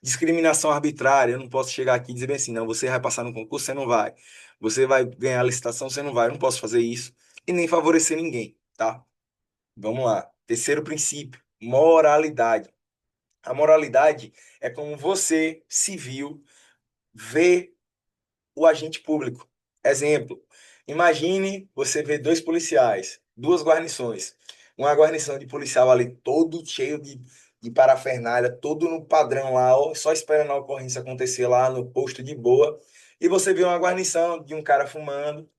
Discriminação arbitrária, eu não posso chegar aqui e dizer bem assim, não, você vai passar no concurso, você não vai. Você vai ganhar a licitação, você não vai. Eu não posso fazer isso e nem favorecer ninguém, tá? Vamos lá. Terceiro princípio, moralidade. A moralidade é como você, civil, vê o agente público. Exemplo, imagine você ver dois policiais, duas guarnições. Uma guarnição de policial ali todo cheio de parafernália, todo no padrão lá, ó, só esperando a ocorrência acontecer lá no posto de boa. E você vê uma guarnição de um cara fumando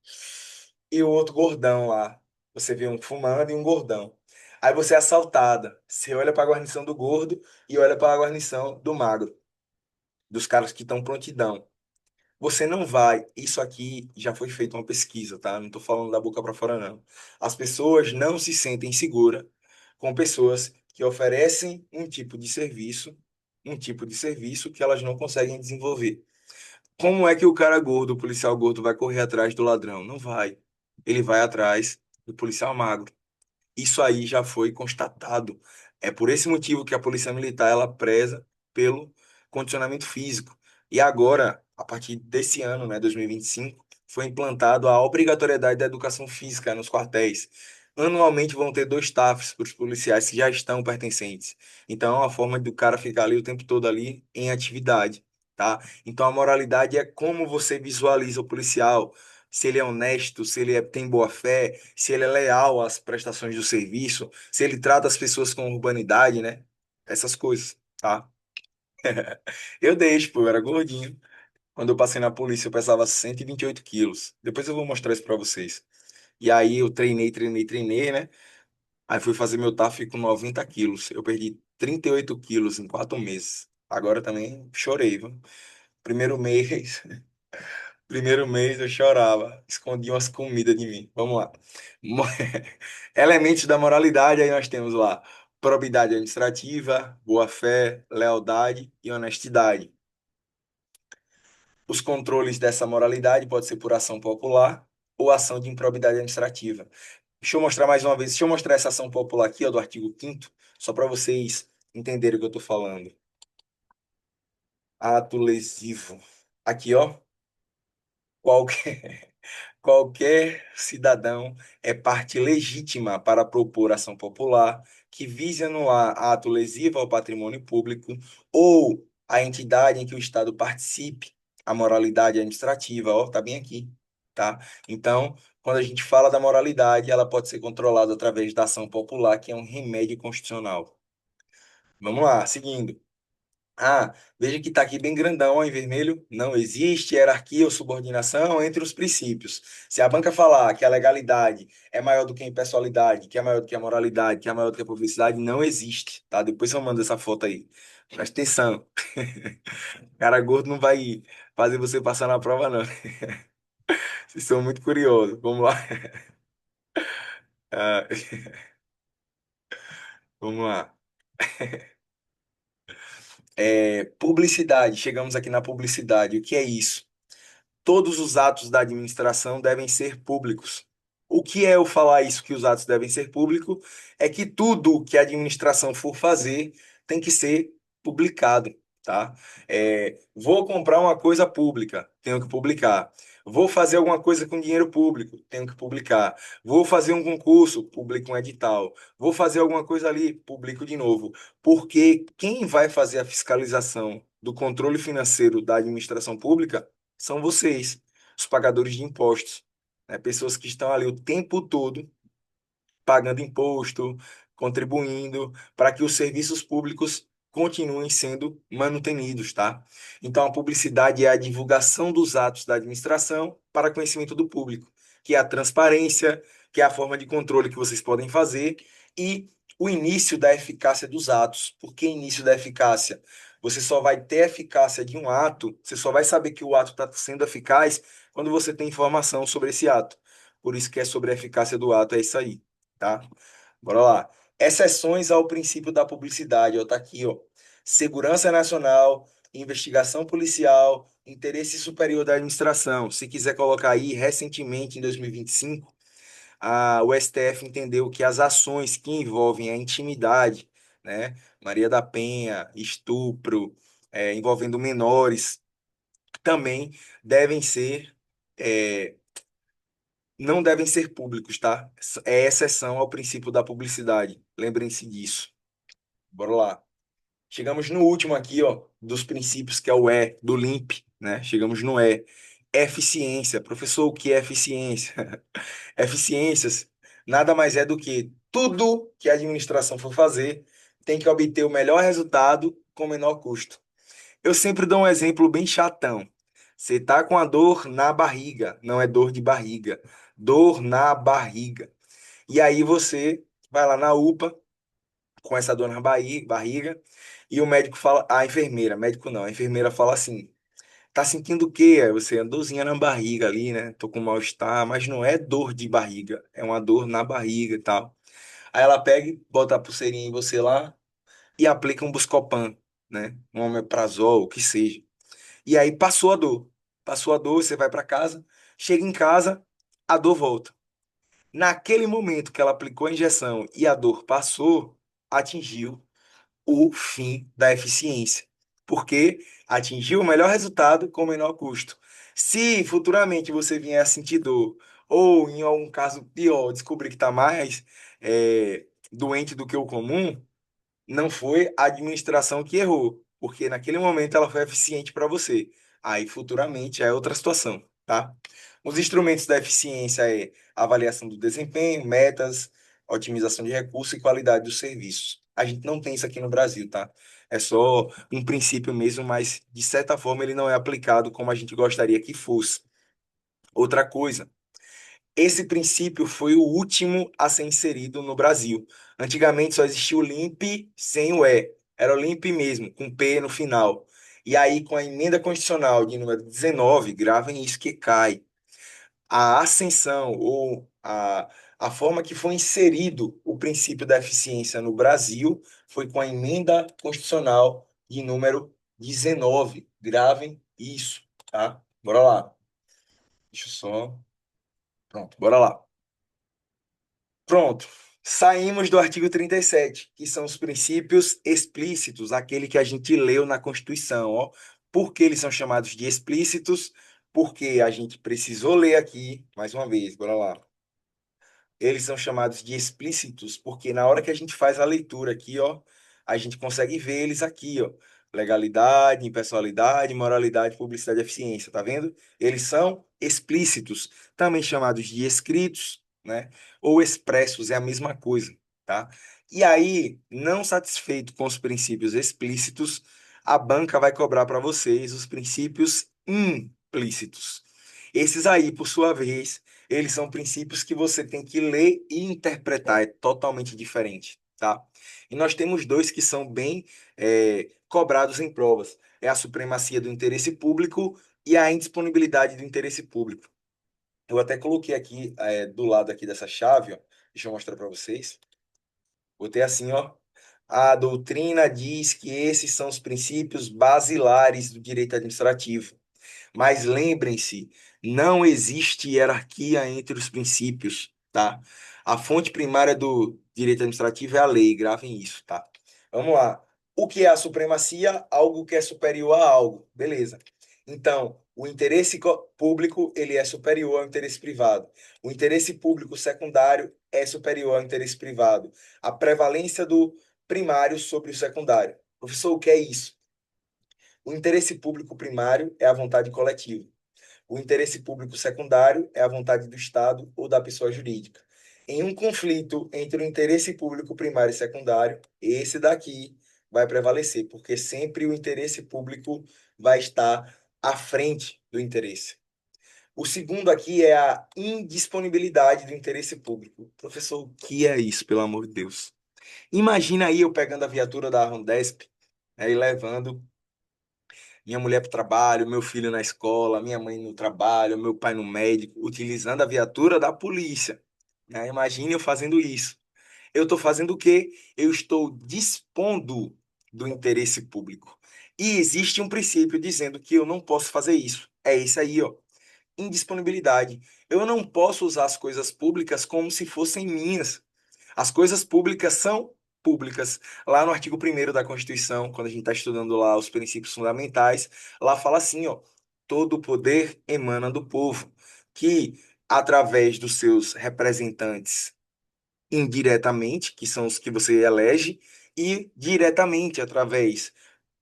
e o outro gordão lá. Você vê um fumando e um gordão. Aí você é assaltada. Você olha para a guarnição do gordo e olha para a guarnição do magro, dos caras que estão prontidão. Você não vai. Isso aqui já foi feita uma pesquisa, tá? Não estou falando da boca para fora, não. As pessoas não se sentem seguras com pessoas que oferecem um tipo de serviço que elas não conseguem desenvolver. Como é que o cara gordo, o policial gordo, vai correr atrás do ladrão? Não vai. Ele vai atrás do policial magro. Isso aí já foi constatado. É por esse motivo que a Polícia Militar ela preza pelo condicionamento físico. E agora, a partir desse ano, né, 2025, foi implantado a obrigatoriedade da educação física nos quartéis. Anualmente vão ter dois TAFs para os policiais que já estão pertencentes. Então, é uma forma do cara ficar ali o tempo todo ali em atividade, tá? Então, a moralidade é como você visualiza o policial, se ele é honesto, se ele tem boa fé, se ele é leal às prestações do serviço, se ele trata as pessoas com urbanidade, né? Essas coisas, tá? Eu deixo, pô, eu era gordinho. Quando eu passei na polícia, eu pesava 128 quilos. Depois eu vou mostrar isso pra vocês. E aí eu treinei, né? Aí fui fazer meu TAF com 90 quilos. Eu perdi 38 quilos em 4 meses. Agora também chorei, viu? Primeiro mês, primeiro mês eu chorava, escondia umas comidas de mim. Vamos lá. Mo- Elementos da moralidade, aí nós temos lá probidade administrativa, boa-fé, lealdade e honestidade. Os controles dessa moralidade pode ser por ação popular ou ação de improbidade administrativa. Deixa eu mostrar mais uma vez, deixa eu mostrar essa ação popular aqui, ó, do artigo 5º, só para vocês entenderem o que eu estou falando. Ato lesivo. Aqui, ó, qualquer, qualquer cidadão é parte legítima para propor ação popular que vise anular ato lesivo ao patrimônio público ou a entidade em que o Estado participe, a moralidade administrativa, ó, tá bem aqui, tá? Então, quando a gente fala da moralidade, ela pode ser controlada através da ação popular, que é um remédio constitucional. Vamos lá, seguindo. Ah, veja que está aqui bem grandão, ó, em vermelho. Não existe hierarquia ou subordinação entre os princípios. Se a banca falar que a legalidade é maior do que a impessoalidade, que é maior do que a moralidade, que é maior do que a publicidade, não existe, tá? Depois eu mando essa foto aí. Presta atenção. Cara gordo não vai fazer você passar na prova, não. Vocês são muito curiosos. Vamos lá. Ah, vamos lá. Publicidade. Chegamos aqui na publicidade. O que é isso? Todos os atos da administração devem ser públicos. O que é eu falar isso que os atos devem ser públicos? É que tudo que a administração for fazer tem que ser publicado, tá? Vou comprar uma coisa pública, tenho que publicar. Vou fazer alguma coisa com dinheiro público, tenho que publicar. Vou fazer um concurso, publico um edital. Vou fazer alguma coisa ali, publico de novo. Porque quem vai fazer a fiscalização do controle financeiro da administração pública são vocês, os pagadores de impostos, né? Pessoas que estão ali o tempo todo pagando imposto, contribuindo para que os serviços públicos continuem sendo manutenidos, tá? Então, a publicidade é a divulgação dos atos da administração para conhecimento do público, que é a transparência, que é a forma de controle que vocês podem fazer e o início da eficácia dos atos. Por que início da eficácia? Você só vai ter eficácia de um ato, você só vai saber que o ato está sendo eficaz quando você tem informação sobre esse ato. Por isso que é sobre a eficácia do ato, é isso aí, tá? Bora lá. Exceções ao princípio da publicidade, ó, tá aqui, ó. Segurança nacional, investigação policial, interesse superior da administração. Se quiser colocar aí, recentemente, em 2025, o STF entendeu que as ações que envolvem a intimidade, né, Maria da Penha, estupro, envolvendo menores, também devem ser, é, não devem ser públicos, tá? É exceção ao princípio da publicidade. Lembrem-se disso. Bora lá. Chegamos no último aqui, ó, dos princípios, que é o E, do LIMP, né? Chegamos no E. Eficiência. Professor, o que é eficiência? Eficiências nada mais é do que tudo que a administração for fazer tem que obter o melhor resultado com o menor custo. Eu sempre dou um exemplo bem chatão. Você tá com a dor na barriga, não é dor de barriga, dor na barriga. E aí você vai lá na UPA com essa dor na barriga e o médico fala, a enfermeira, médico não, a enfermeira fala assim: tá sentindo o quê? Aí você, a dorzinha na barriga ali, né? Tô com mal-estar, mas não é dor de barriga, é uma dor na barriga e tal. Aí ela pega e bota a pulseirinha em você lá e aplica um Buscopan, né? Um omeprazol, o que seja. E aí passou a dor. Passou a dor, você vai para casa, chega em casa, a dor volta. Naquele momento que ela aplicou a injeção e a dor passou, atingiu o fim da eficiência, porque atingiu o melhor resultado com o menor custo. Se futuramente você vier a sentir dor, ou em algum caso pior, descobrir que está mais doente do que o comum, não foi a administração que errou, porque naquele momento ela foi eficiente para você. Aí futuramente é outra situação, tá? Os instrumentos da eficiência é avaliação do desempenho, metas, otimização de recursos e qualidade dos serviços. A gente não tem isso aqui no Brasil, tá? É só um princípio mesmo, mas de certa forma ele não é aplicado como a gente gostaria que fosse. Outra coisa, Esse princípio foi o último a ser inserido no Brasil. Antigamente só existia o limpe sem o E. Era o limpe mesmo, com P no final. E aí, com a emenda constitucional de número 19, gravem isso que cai. A ascensão ou a forma que foi inserido o princípio da eficiência no Brasil foi com a emenda constitucional de número 19. Gravem isso, tá? Bora lá. Deixa eu só. Pronto, bora lá. Pronto. Saímos do artigo 37, que são os princípios explícitos, aquele que a gente leu na Constituição, ó. Por que eles são chamados de explícitos? Porque a gente precisou ler aqui, mais uma vez, bora lá. Eles são chamados de explícitos porque na hora que a gente faz a leitura aqui, ó, a gente consegue ver eles aqui, ó. Legalidade, impessoalidade, moralidade, publicidade e eficiência, tá vendo? Eles são explícitos, também chamados de escritos, né? Ou expressos, é a mesma coisa, tá? E aí, não satisfeito com os princípios explícitos, a banca vai cobrar para vocês os princípios implícitos. Esses aí, por sua vez, eles são princípios que você tem que ler e interpretar, é totalmente diferente, tá? E nós temos dois que são bem cobrados em provas. É a supremacia do interesse público e a indisponibilidade do interesse público. Eu até coloquei aqui do lado aqui dessa chave, ó. Deixa eu mostrar para vocês. Botei assim, ó. A doutrina diz que esses são os princípios basilares do direito administrativo. Mas lembrem-se, não existe hierarquia entre os princípios, tá? A fonte primária do direito administrativo é a lei, gravem isso, tá? Vamos lá. O que é a supremacia? Algo que é superior a algo, beleza. Então, o interesse público, ele é superior ao interesse privado. O interesse público secundário é superior ao interesse privado. A prevalência do primário sobre o secundário. Professor, o que é isso? O interesse público primário é a vontade coletiva. O interesse público secundário é a vontade do Estado ou da pessoa jurídica. Em um conflito entre o interesse público primário e secundário, esse daqui vai prevalecer, porque sempre o interesse público vai estar à frente do interesse. O segundo aqui é a indisponibilidade do interesse público. Professor, o que é isso, pelo amor de Deus? Imagina aí eu pegando a viatura da Arrondesp, né, e levando minha mulher para o trabalho, meu filho na escola, minha mãe no trabalho, meu pai no médico, utilizando a viatura da polícia. Né? Imagine eu fazendo isso. Eu estou fazendo o quê? Eu estou dispondo do interesse público. E existe um princípio dizendo que eu não posso fazer isso. É isso aí, ó. Indisponibilidade. Eu não posso usar as coisas públicas como se fossem minhas. As coisas públicas são públicas. Lá no artigo 1º da Constituição, quando a gente está estudando lá os princípios fundamentais, lá fala assim, ó, todo o poder emana do povo, que através dos seus representantes indiretamente, que são os que você elege, e diretamente através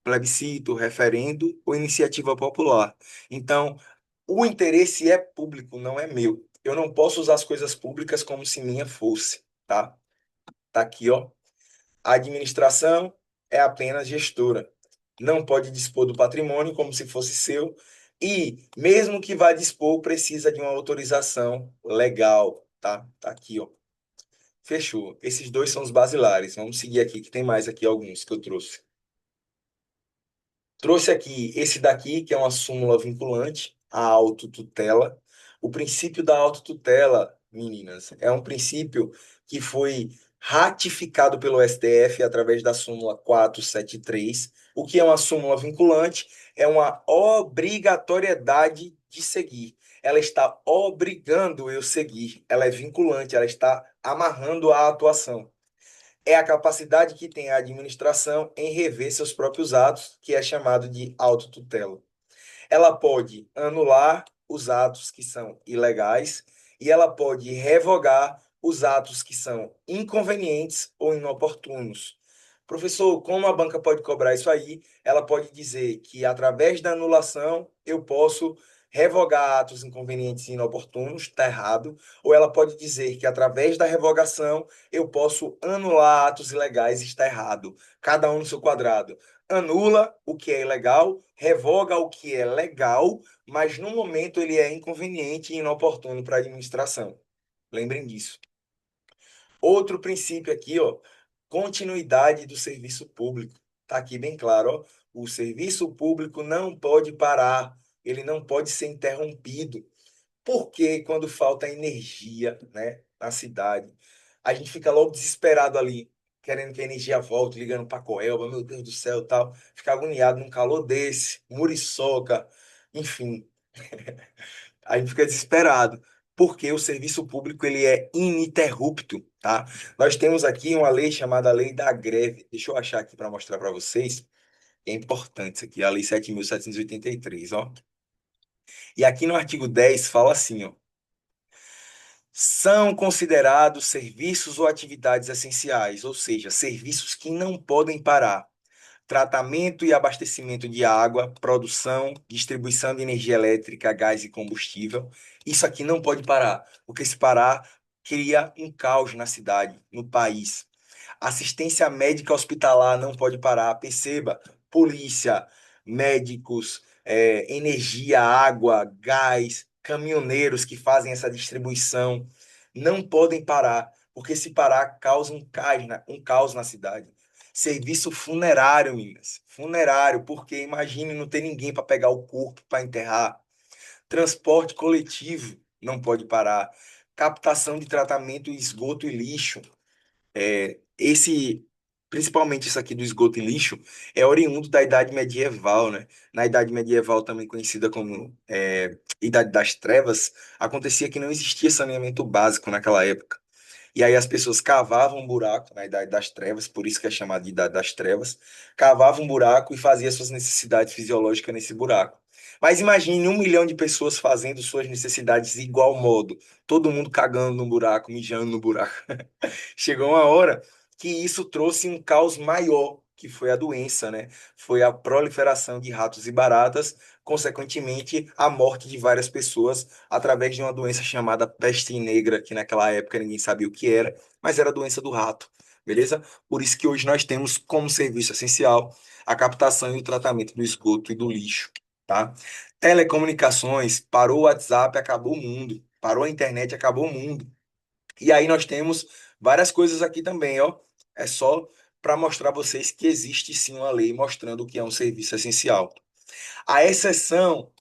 plebiscito, referendo ou iniciativa popular. Então, o interesse é público, não é meu. Eu não posso usar as coisas públicas como se minha fosse, tá? Tá aqui, ó. A administração é apenas gestora. Não pode dispor do patrimônio como se fosse seu e, mesmo que vá dispor, precisa de uma autorização legal, tá? Tá aqui, ó. Fechou. Esses dois são os basilares. Vamos seguir aqui, que tem mais aqui alguns que eu trouxe. Trouxe aqui esse daqui, que é uma súmula vinculante, a autotutela. O princípio da autotutela, meninas, é um princípio que foi ratificado pelo STF através da súmula 473. O que é uma súmula vinculante? É uma obrigatoriedade de seguir. Ela está obrigando eu seguir. Ela é vinculante, ela está amarrando a atuação é a capacidade que tem a administração em rever seus próprios atos, que é chamado de autotutela. Ela pode anular os atos que são ilegais e ela pode revogar os atos que são inconvenientes ou inoportunos. Professor, como a banca pode cobrar isso aí? Ela pode dizer que através da anulação eu posso revogar atos inconvenientes e inoportunos, está errado, ou ela pode dizer que através da revogação eu posso anular atos ilegais, está errado. Cada um no seu quadrado. Anula o que é ilegal, revoga o que é legal, mas no momento ele é inconveniente e inoportuno para a administração. Lembrem disso. Outro princípio aqui, ó, continuidade do serviço público. Está aqui bem claro, ó, o serviço público não pode parar, ele não pode ser interrompido. Porque quando falta energia, né, na cidade, a gente fica logo desesperado ali, querendo que a energia volte, ligando para a Coelba, meu Deus do céu, tal, fica agoniado num calor desse, muriçoca, enfim, a gente fica desesperado, porque o serviço público ele é ininterrupto, tá? Nós temos aqui uma lei chamada Lei da Greve. Deixa eu achar aqui para mostrar para vocês. É importante isso aqui, a Lei 7.783, ó. E aqui no artigo 10 fala assim, ó: são considerados serviços ou atividades essenciais, ou seja, serviços que não podem parar. Tratamento e abastecimento de água, produção, distribuição de energia elétrica, gás e combustível. Isso aqui não pode parar, porque se parar, cria um caos na cidade, no país. Assistência médica hospitalar não pode parar. Perceba, polícia, médicos, energia, água, gás, caminhoneiros que fazem essa distribuição não podem parar, porque se parar, causa um caos na cidade. Serviço funerário, meninas. Funerário, porque imagine não ter ninguém para pegar o corpo para enterrar. Transporte coletivo não pode parar. Captação de tratamento, esgoto e lixo. Esse, principalmente isso aqui do esgoto e lixo, é oriundo da Idade Medieval, né? Na Idade Medieval, também conhecida como Idade das Trevas, acontecia que não existia saneamento básico naquela época. E aí as pessoas cavavam um buraco na Idade das Trevas, por isso que é chamado de Idade das Trevas, cavavam um buraco e faziam suas necessidades fisiológicas nesse buraco. Mas imagine 1 milhão de pessoas fazendo suas necessidades de igual modo, todo mundo cagando no buraco, mijando no buraco. Chegou uma hora que isso trouxe um caos maior, que foi a doença, né? Foi a proliferação de ratos e baratas, consequentemente, a morte de várias pessoas através de uma doença chamada peste negra, que naquela época ninguém sabia o que era, mas era a doença do rato, beleza? Por isso que hoje nós temos como serviço essencial a captação e o tratamento do esgoto e do lixo, tá? Telecomunicações, parou o WhatsApp, acabou o mundo. Parou a internet, acabou o mundo. E aí nós temos várias coisas aqui também, ó. É só para mostrar a vocês que existe sim uma lei mostrando o que é um serviço essencial. A exceção,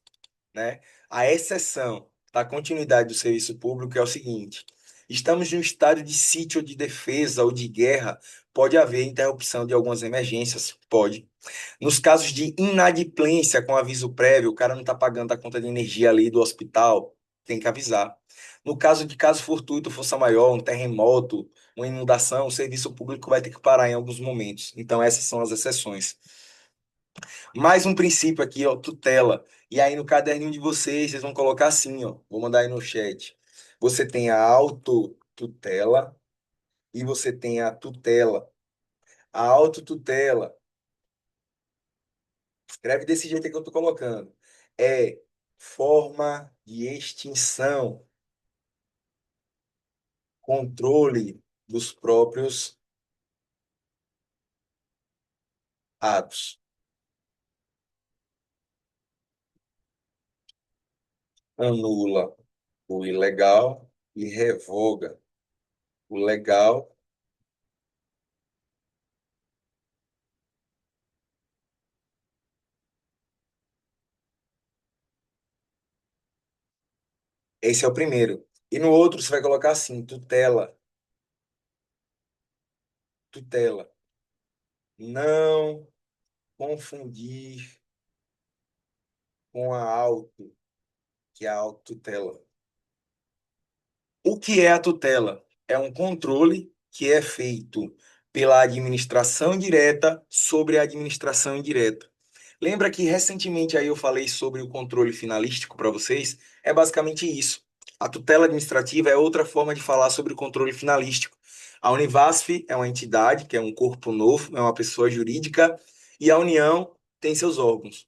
né? A exceção da continuidade do serviço público é o seguinte: estamos em um estado de sítio ou de defesa ou de guerra, pode haver interrupção de algumas emergências, pode. Nos casos de inadimplência com aviso prévio, o cara não está pagando a conta de energia ali do hospital, tem que avisar. No caso de caso fortuito, força maior, um terremoto, uma inundação, o serviço público vai ter que parar em alguns momentos. Então, essas são as exceções. Mais um princípio aqui, ó, tutela. E aí no caderninho de vocês, vocês vão colocar assim, ó. Vou mandar aí no chat. Você tem a autotutela e você tem a tutela. A autotutela, escreve desse jeito aí que eu tô colocando. É forma de extinção, controle dos próprios atos. Anula o ilegal e revoga o legal. Esse é o primeiro. E no outro você vai colocar assim, tutela, tutela. Não confundir com a auto, que é a autotutela. O que é a tutela? É um controle que é feito pela administração direta sobre a administração indireta. Lembra que recentemente aí eu falei sobre o controle finalístico para vocês? É basicamente isso. A tutela administrativa é outra forma de falar sobre o controle finalístico. A Univasf é uma entidade, que é um corpo novo, é uma pessoa jurídica, e a União tem seus órgãos.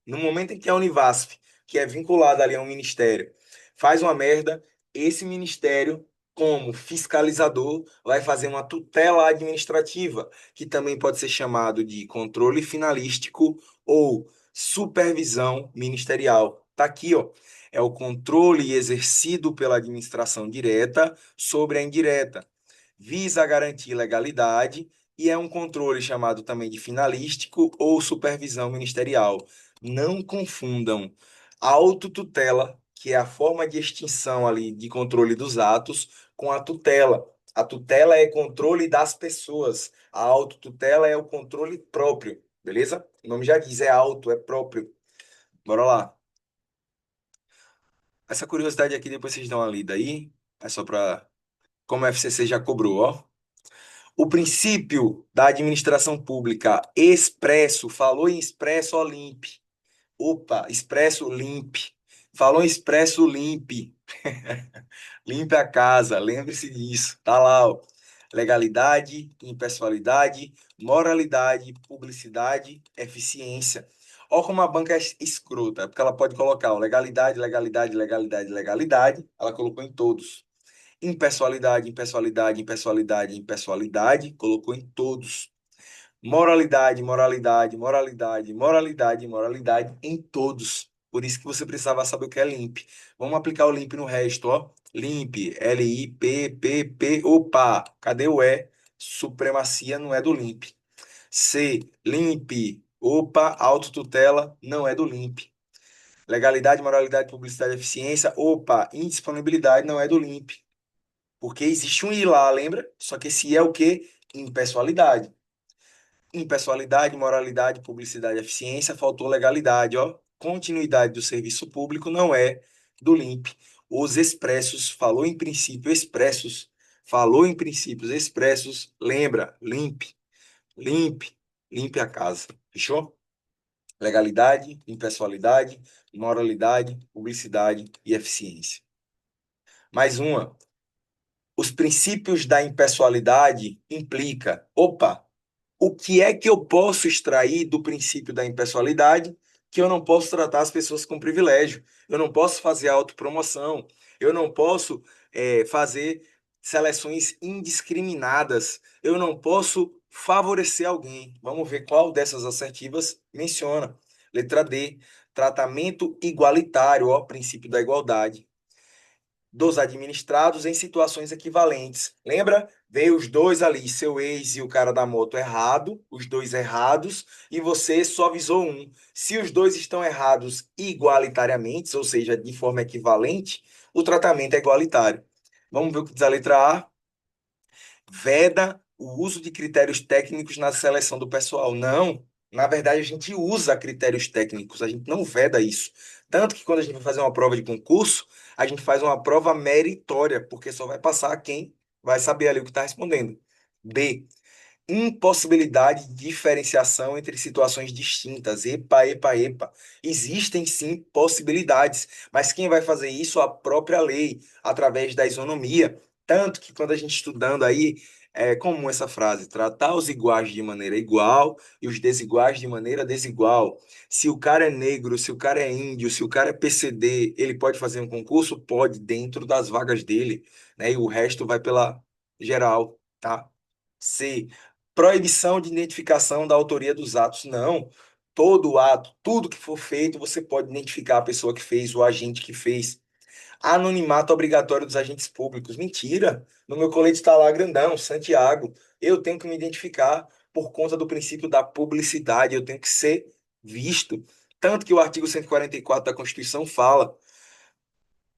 No momento em que a Univasf que é vinculado ali a um ministério, faz uma merda, esse ministério, como fiscalizador, vai fazer uma tutela administrativa, que também pode ser chamado de controle finalístico ou supervisão ministerial. Tá aqui, ó. É o controle exercido pela administração direta sobre a indireta. Visa garantir legalidade e é um controle chamado também de finalístico ou supervisão ministerial. Não confundam autotutela, que é a forma de extinção ali de controle dos atos, com a tutela. A tutela é controle das pessoas. A autotutela é o controle próprio, beleza? O nome já diz, é auto, é próprio. Bora lá. Essa curiosidade aqui, depois vocês dão uma lida aí. É só para. Como a FCC já cobrou, ó. O princípio da administração pública expresso, falou em expresso, ó, limpe. Opa, expresso limpe. Falou em expresso limpe. Limpe a casa, lembre-se disso. Tá lá, ó. Legalidade, impessoalidade, moralidade, publicidade, eficiência. Ó como a banca é escrota, porque ela pode colocar ó, legalidade, legalidade, legalidade, legalidade. Ela colocou em todos. Impessoalidade, impessoalidade, impessoalidade, impessoalidade, colocou em todos. Moralidade, moralidade, moralidade, moralidade, moralidade em todos. Por isso que você precisava saber o que é limp. Vamos aplicar o limp no resto, ó. Limp, L-I-P-P-P, opa, cadê o E? Supremacia não é do limp. C, limp, opa, autotutela não é do limp. Legalidade, moralidade, publicidade, eficiência, opa, indisponibilidade não é do limp. Porque existe um I lá, lembra? Só que esse I é o quê? Impessoalidade. Impessoalidade, moralidade, publicidade, eficiência, faltou legalidade, ó. Continuidade do serviço público não é do limp. Os expressos, falou em princípio expressos, falou em princípios expressos, lembra, limp, limp, limpe a casa. Fechou? Legalidade, impessoalidade, moralidade, publicidade e eficiência. Mais uma. Os princípios da impessoalidade implica, opa, o que é que eu posso extrair do princípio da impessoalidade que eu não posso tratar as pessoas com privilégio, eu não posso fazer autopromoção, eu não posso fazer seleções indiscriminadas, eu não posso favorecer alguém. Vamos ver qual dessas assertivas menciona. Letra D, tratamento igualitário, ó, princípio da igualdade dos administrados em situações equivalentes. Lembra? Veio os dois ali, seu ex e o cara da moto errado, os dois errados, e você só avisou um. Se os dois estão errados igualitariamente, ou seja, de forma equivalente, o tratamento é igualitário. Vamos ver o que diz a letra A. Veda o uso de critérios técnicos na seleção do pessoal. Não, na verdade a gente usa critérios técnicos, a gente não veda isso. Tanto que quando a gente vai fazer uma prova de concurso, a gente faz uma prova meritória, porque só vai passar quem vai saber ali o que está respondendo. B, impossibilidade de diferenciação entre situações distintas. Epa, epa, epa. Existem sim possibilidades, mas quem vai fazer isso? A própria lei, através da isonomia. Tanto que quando a gente estudando aí, é comum essa frase, tratar os iguais de maneira igual e os desiguais de maneira desigual. Se o cara é negro, se o cara é índio, se o cara é PCD, ele pode fazer um concurso? Pode, dentro das vagas dele, né? E o resto vai pela geral, tá? C, proibição de identificação da autoria dos atos. Não. Todo ato, tudo que for feito, você pode identificar a pessoa que fez, o agente que fez. Anonimato obrigatório dos agentes públicos. Mentira. No meu colete está lá grandão, Santiago. Eu tenho que me identificar por conta do princípio da publicidade. Eu tenho que ser visto. Tanto que o artigo 144 da Constituição fala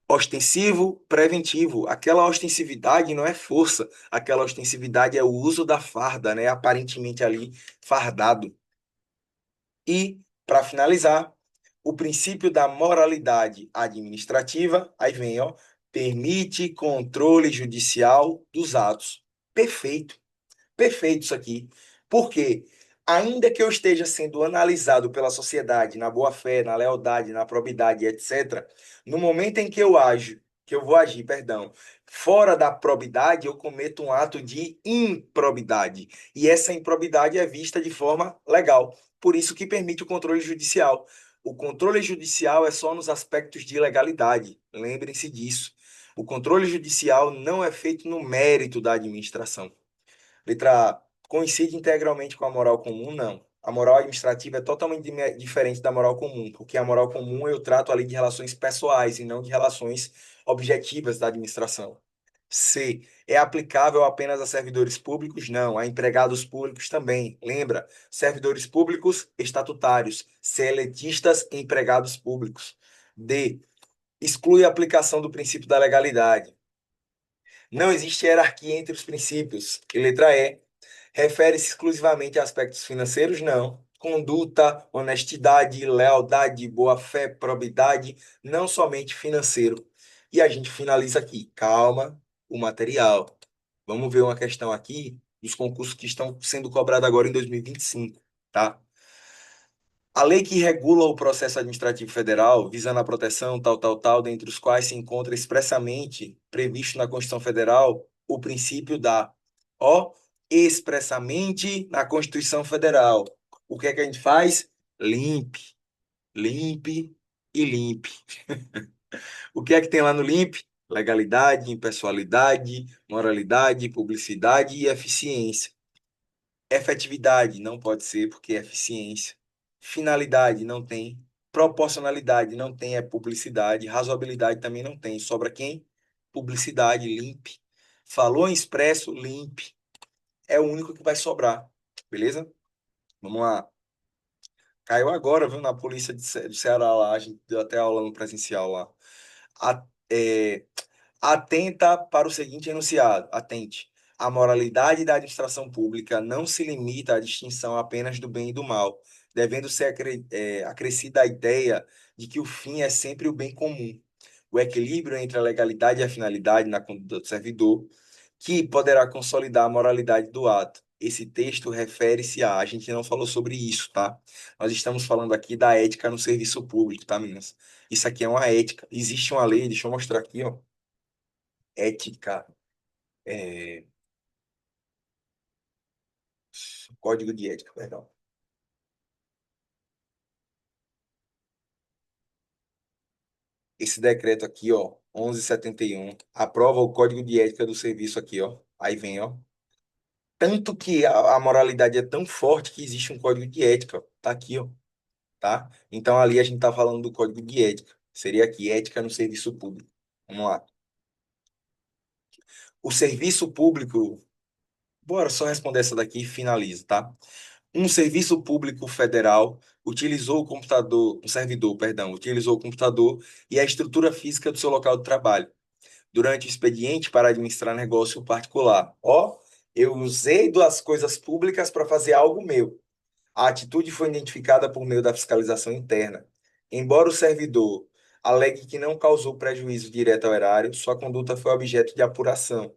ostensivo, preventivo. Aquela ostensividade não é força, aquela ostensividade é o uso da farda, né? Aparentemente ali fardado. E, para finalizar, o princípio da moralidade administrativa, aí vem, ó, permite controle judicial dos atos. Perfeito. Perfeito isso aqui. Porque, ainda que eu esteja sendo analisado pela sociedade na boa-fé, na lealdade, na probidade, etc., no momento em que eu ajo, que eu vou agir, perdão, fora da probidade, eu cometo um ato de improbidade. E essa improbidade é vista de forma legal. Por isso que permite o controle judicial. O controle judicial é só nos aspectos de legalidade. Lembrem-se disso. O controle judicial não é feito no mérito da administração. Letra A. Coincide integralmente com a moral comum? Não. A moral administrativa é totalmente diferente da moral comum, porque a moral comum eu trato ali de relações pessoais e não de relações objetivas da administração. C. É aplicável apenas a servidores públicos? Não. A empregados públicos também. Lembra? Servidores públicos estatutários, seletistas e empregados públicos. D. Exclui a aplicação do princípio da legalidade. Não existe hierarquia entre os princípios. E letra E. Refere-se exclusivamente a aspectos financeiros? Não. Conduta, honestidade, lealdade, boa-fé, probidade, não somente financeiro. E a gente finaliza aqui. Calma, o material. Vamos ver uma questão aqui dos concursos que estão sendo cobrados agora em 2025, tá? A lei que regula o processo administrativo federal, visando a proteção, tal, dentre os quais se encontra expressamente previsto na Constituição Federal o princípio da, ó, expressamente na Constituição Federal. O que é que a gente faz? Limpe, limpe e limpe. O que é que tem lá no limpe? Legalidade, impessoalidade, moralidade, publicidade e eficiência. Efetividade não pode ser porque é eficiência. Finalidade não tem. Proporcionalidade não tem, é publicidade. Razoabilidade também não tem. Sobra quem? Publicidade, limpe. Falou em expresso, limpe. É o único que vai sobrar. Beleza? Vamos lá. Caiu agora, viu, na polícia do Ceará lá. A gente deu até aula no presencial lá. A- é, Atenta para o seguinte enunciado. Atente. A moralidade da administração pública não se limita à distinção apenas do bem e do mal, devendo ser acrescida a ideia de que o fim é sempre o bem comum. O equilíbrio entre a legalidade e a finalidade na conduta do servidor, que poderá consolidar a moralidade do ato. Esse texto refere-se a gente não falou sobre isso, tá? Nós estamos falando aqui da ética no serviço público, tá, meninas? Isso aqui é uma ética. Existe uma lei, deixa eu mostrar aqui, ó, ética, é, código de ética, perdão. Esse decreto aqui, ó, 1171 aprova o código de ética do serviço aqui, ó. Aí vem, ó. Tanto que a moralidade é tão forte que existe um código de ética, ó. Tá aqui, ó, tá? Então ali a gente tá falando do código de ética. Seria aqui, ética no serviço público. Vamos lá. O serviço público, bora só responder essa daqui e finaliza, tá? Um serviço público federal utilizou o computador, um servidor, perdão, utilizou o computador e a estrutura física do seu local de trabalho durante o expediente para administrar negócio particular. Ó, eu usei das coisas públicas para fazer algo meu. A atitude foi identificada por meio da fiscalização interna. Embora o servidor alegue que não causou prejuízo direto ao erário, sua conduta foi objeto de apuração.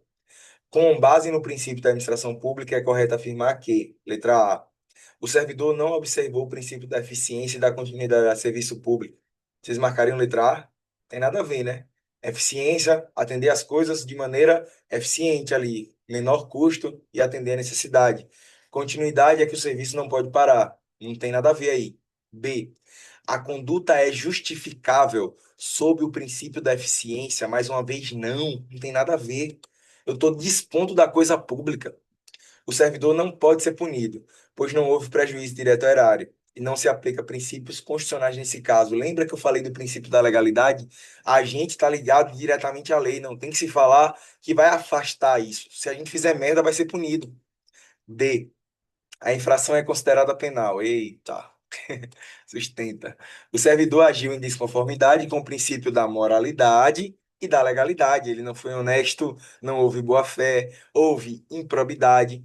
Com base no princípio da administração pública, é correto afirmar que, letra A, o servidor não observou o princípio da eficiência e da continuidade do serviço público. Vocês marcariam letra A? Tem nada a ver, né? Eficiência, atender as coisas de maneira eficiente ali, menor custo e atender a necessidade. Continuidade é que o serviço não pode parar. Não tem nada a ver aí. B. A conduta é justificável sob o princípio da eficiência. Mais uma vez, não tem nada a ver. Eu estou dispondo da coisa pública. O servidor não pode ser punido, pois não houve prejuízo direto ao erário e não se aplica princípios constitucionais nesse caso. Lembra que eu falei do princípio da legalidade? A gente está ligado diretamente à lei, não tem que se falar que vai afastar isso. Se a gente fizer merda, vai ser punido. D. A infração é considerada penal. Eita, sustenta. O servidor agiu em desconformidade com o princípio da moralidade e da legalidade. Ele não foi honesto, não houve boa-fé, houve improbidade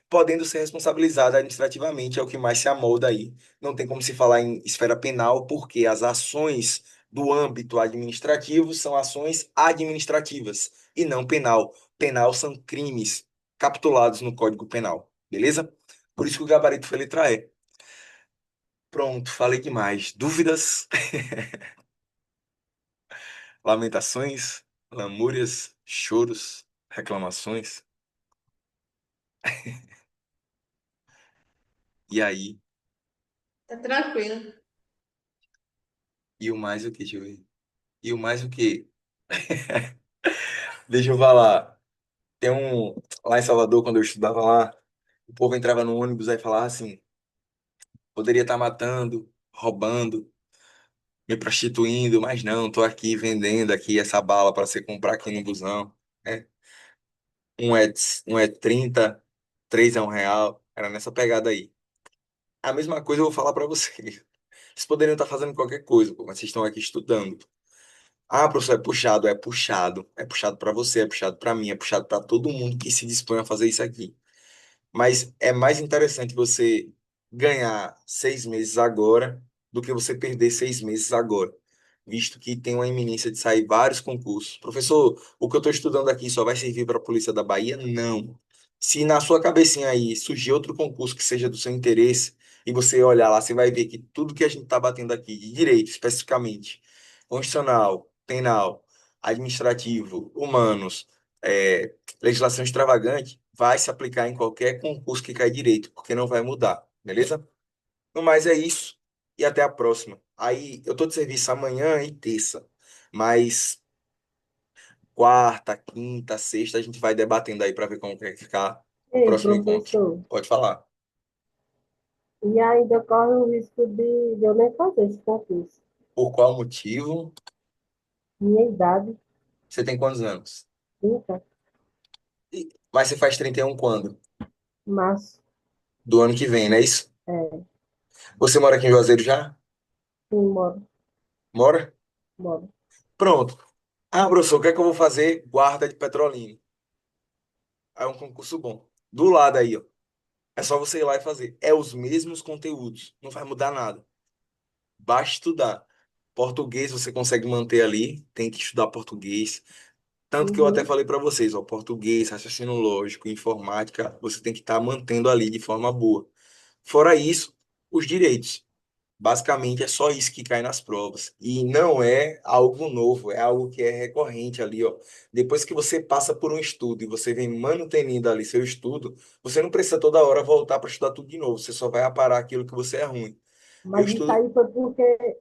podendo ser responsabilizado administrativamente, é o que mais se amolda aí. Não tem como se falar em esfera penal, porque as ações do âmbito administrativo são ações administrativas e não penal. Penal são crimes capitulados no Código Penal, beleza? Por isso que o gabarito foi letra E. Pronto, falei demais. Dúvidas, lamentações, lamúrias, choros, reclamações. E aí? Tá tranquilo. E o mais o que, deixa eu ver. E o mais o que? Deixa eu falar. Tem um. Lá em Salvador, quando eu estudava lá, o povo entrava no ônibus aí falava assim: poderia estar matando, roubando, me prostituindo, mas não, tô aqui vendendo aqui essa bala para você comprar aqui no busão. É. Um é 30, três é R$ 1. Era nessa pegada aí. A mesma coisa eu vou falar para vocês. Vocês poderiam estar fazendo qualquer coisa, pô, mas vocês estão aqui estudando. Ah, professor, é puxado, é puxado. É puxado para você, é puxado para mim, é puxado para todo mundo que se dispõe a fazer isso aqui. Mas é mais interessante você ganhar 6 meses agora do que você perder 6 meses agora, visto que tem uma iminência de sair vários concursos. Professor, o que eu estou estudando aqui só vai servir para a Polícia da Bahia? Não. Se na sua cabecinha aí surgir outro concurso que seja do seu interesse, e você olhar lá, você vai ver que tudo que a gente está batendo aqui, de direito especificamente, constitucional, penal, administrativo, humanos, legislação extravagante, vai se aplicar em qualquer concurso que cair direito, porque não vai mudar, beleza? No mais é isso, e até a próxima. Aí, eu tô de serviço amanhã e terça, mas quarta, quinta, sexta, a gente vai debatendo aí para ver como vai ficar o Ei, próximo encontro. professor, Pode falar. e ainda corre o risco de eu nem fazer esse concurso. Por qual motivo? Minha idade, Você tem quantos anos? 30, Mas você faz 31 quando? março, Do ano que vem, não é isso? é, Você mora aqui em Juazeiro já? sim, moro, Mora? moro. Pronto. Ah, professor, o que é que eu vou fazer? Guarda de Petrolina. É um concurso bom. Do lado aí, ó. É só você ir lá e fazer. É os mesmos conteúdos. Não vai mudar nada. Basta estudar. Português você consegue manter ali. Tem que estudar português. Tanto que eu até Uhum. falei para vocês, ó, português, raciocínio lógico, informática, você tem que estar mantendo ali de forma boa. Fora isso, os direitos. Basicamente é só isso que cai nas provas. E não é algo novo, é algo que é recorrente ali, ó. Depois que você passa por um estudo e você vem mantendo ali seu estudo, você não precisa toda hora voltar para estudar tudo de novo. Você só vai aparar aquilo que você é ruim. Eu Mas isso estudo, aí foi porque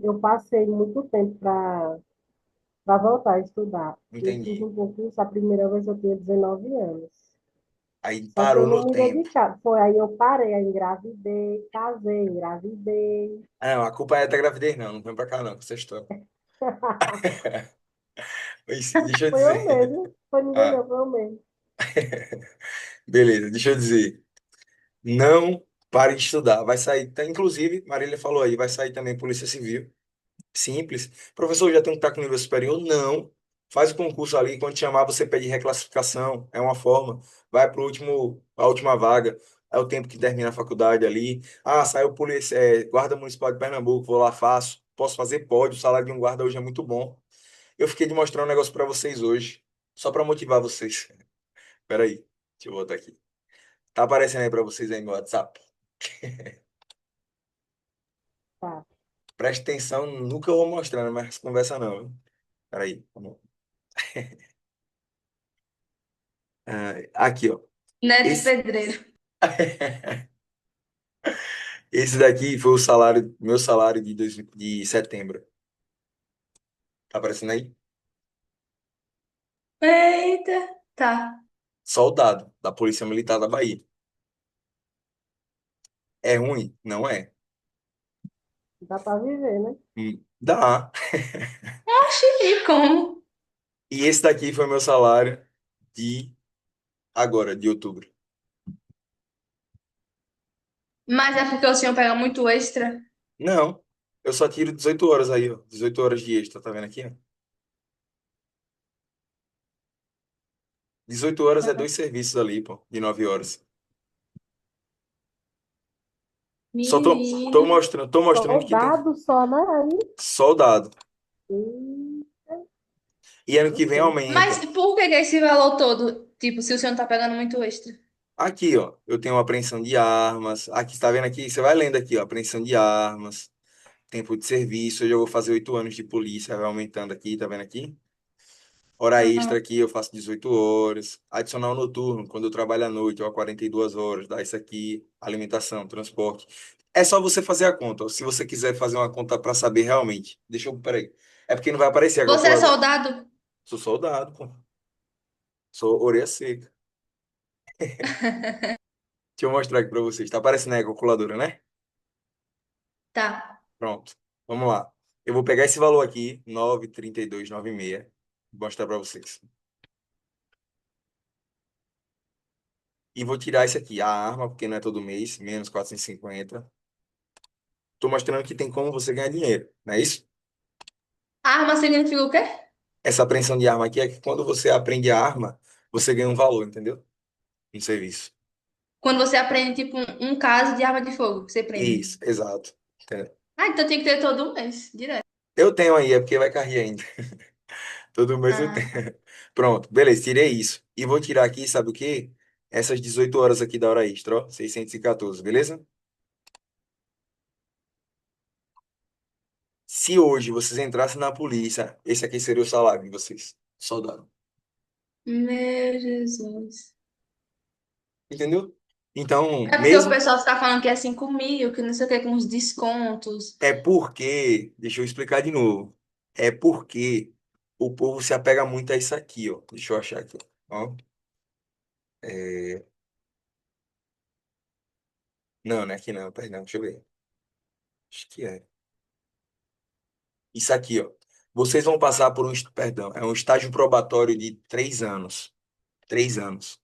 eu passei muito tempo para voltar a estudar. Eu fiz entendi. um concurso, a primeira vez eu tinha 19 anos. Aí Só que parou eu não no me tempo. dedicava. Foi aí eu parei, aí engravidei, casei, engravidei. Ah, não, a culpa é da gravidez, não. Não vem pra cá, não, com essa história. Mas, deixa eu Foi eu dizer. mesmo. Foi ninguém Ah, não, foi eu mesmo. beleza, deixa eu dizer. Não pare de estudar. Vai sair, inclusive, Marília falou aí, vai sair também Polícia Civil. Simples. Professor, já tem que estar com nível superior? Não. Faz o concurso ali, quando te chamar, você pede reclassificação, é uma forma. Vai para a última vaga, é o tempo que termina a faculdade ali. Ah, saiu polícia, Guarda Municipal de Pernambuco, vou lá, faço. Posso fazer? Pode. O salário de um guarda hoje é muito bom. Eu fiquei de mostrar um negócio para vocês hoje, só para motivar vocês. Peraí, deixa eu voltar aqui. Tá aparecendo aí para vocês aí no WhatsApp? Tá, Preste atenção no que eu vou mostrando, mas conversa não, viu? Peraí. Vamos. Ah, aqui, ó. Neto Esse, Pedreiro. esse daqui foi o salário, meu salário de setembro. Tá aparecendo aí? Eita, tá. Soldado da Polícia Militar da Bahia. É ruim? Não é. dá para viver, né? Dá. Oxi, e como? E esse daqui foi meu salário de agora, de outubro. Mas é porque o senhor pega muito extra. Não. Eu só tiro 18 horas aí, ó. 18 horas de extra, tá vendo aqui, ó? 18 horas é dois serviços ali, pô, de 9 horas. Só Menino. tô mostrando que tem Soldado só, né? Aí, soldado. E ano não que vem sei. Mas aumenta. por que que esse valor todo? Tipo, se o senhor não tá pegando muito extra. Aqui, ó, eu tenho apreensão de armas. Aqui, tá vendo aqui? Você vai lendo aqui, ó, apreensão de armas, tempo de serviço. Eu já vou fazer 8 anos de polícia, vai aumentando aqui, tá vendo aqui? Hora extra Aham. aqui, eu faço 18 horas. Adicional noturno, quando eu trabalho à noite, ó, 42 horas, dá isso aqui. Alimentação, transporte. É só você fazer a conta, ó. Se você quiser fazer uma conta para saber realmente. Deixa eu, peraí. É porque não vai aparecer a Você é calculadora. soldado? Sou soldado, pô. Sou orelha seca. Deixa eu mostrar aqui para vocês. Tá aparecendo aí a calculadora, né? Tá. Pronto. Vamos lá. Eu vou pegar esse valor aqui, 9,3296, vou mostrar para vocês. E vou tirar esse aqui, a arma, porque não é todo mês, menos 450. Tô mostrando que tem como você ganhar dinheiro, não é isso? Arma significa o quê? Essa apreensão de arma aqui é que quando você aprende a arma, você ganha um valor, entendeu? Um serviço. Quando você aprende, tipo, um caso de arma de fogo, que você prende. Isso, exato. Entendeu? Ah, então tem que ter todo mês, direto. Eu tenho aí, é porque vai cair ainda. Todo mês eu tenho. Ah, tá. Pronto, beleza, tirei isso. E vou tirar aqui, sabe o quê? Essas 18 horas aqui da hora extra, ó, 614, beleza? Se hoje vocês entrassem na polícia, esse aqui seria o salário de vocês, soldado. Meu Jesus. Entendeu? Então, É porque o mesmo pessoal está falando que é 5.000, que não sei o que, com os descontos. é porque, deixa eu explicar de novo. É porque o povo se apega muito a isso aqui, ó. Deixa eu achar aqui, ó. É, não, não é aqui não, perdão, deixa eu ver. Acho que é. Isso aqui, ó. Vocês vão passar por perdão, é um estágio probatório de 3 anos. 3 anos.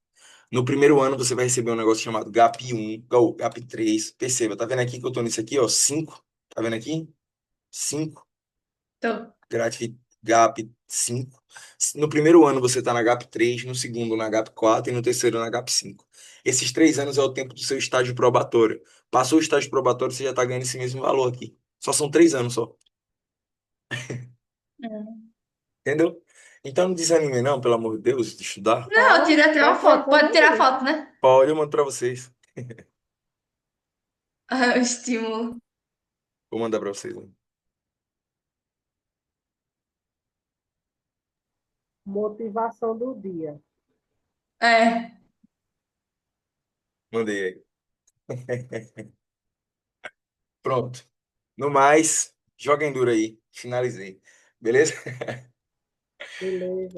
No primeiro ano você vai receber um negócio chamado GAP 1, ou GAP 3. Perceba, tá vendo aqui que eu tô nisso aqui, ó? 5. Tá vendo aqui? 5. Tô. GAP 5. No primeiro ano você está na GAP 3, no segundo na GAP 4 e no terceiro na GAP 5. Esses 3 anos é o tempo do seu estágio probatório. Passou o estágio probatório, você já está ganhando esse mesmo valor aqui. Só são 3 anos só. Hum. Entendeu? Então não desanime não, pelo amor de Deus, de estudar. Não, eu tirei até Tá uma foto. pensando Pode tirar nisso. foto, né? Pode, eu mando para vocês. Ah, o estímulo. Vou mandar para vocês, né? Motivação do dia. É. Mandei aí. Pronto. No mais, joguem duro aí. Finalizei. Beleza? Beleza.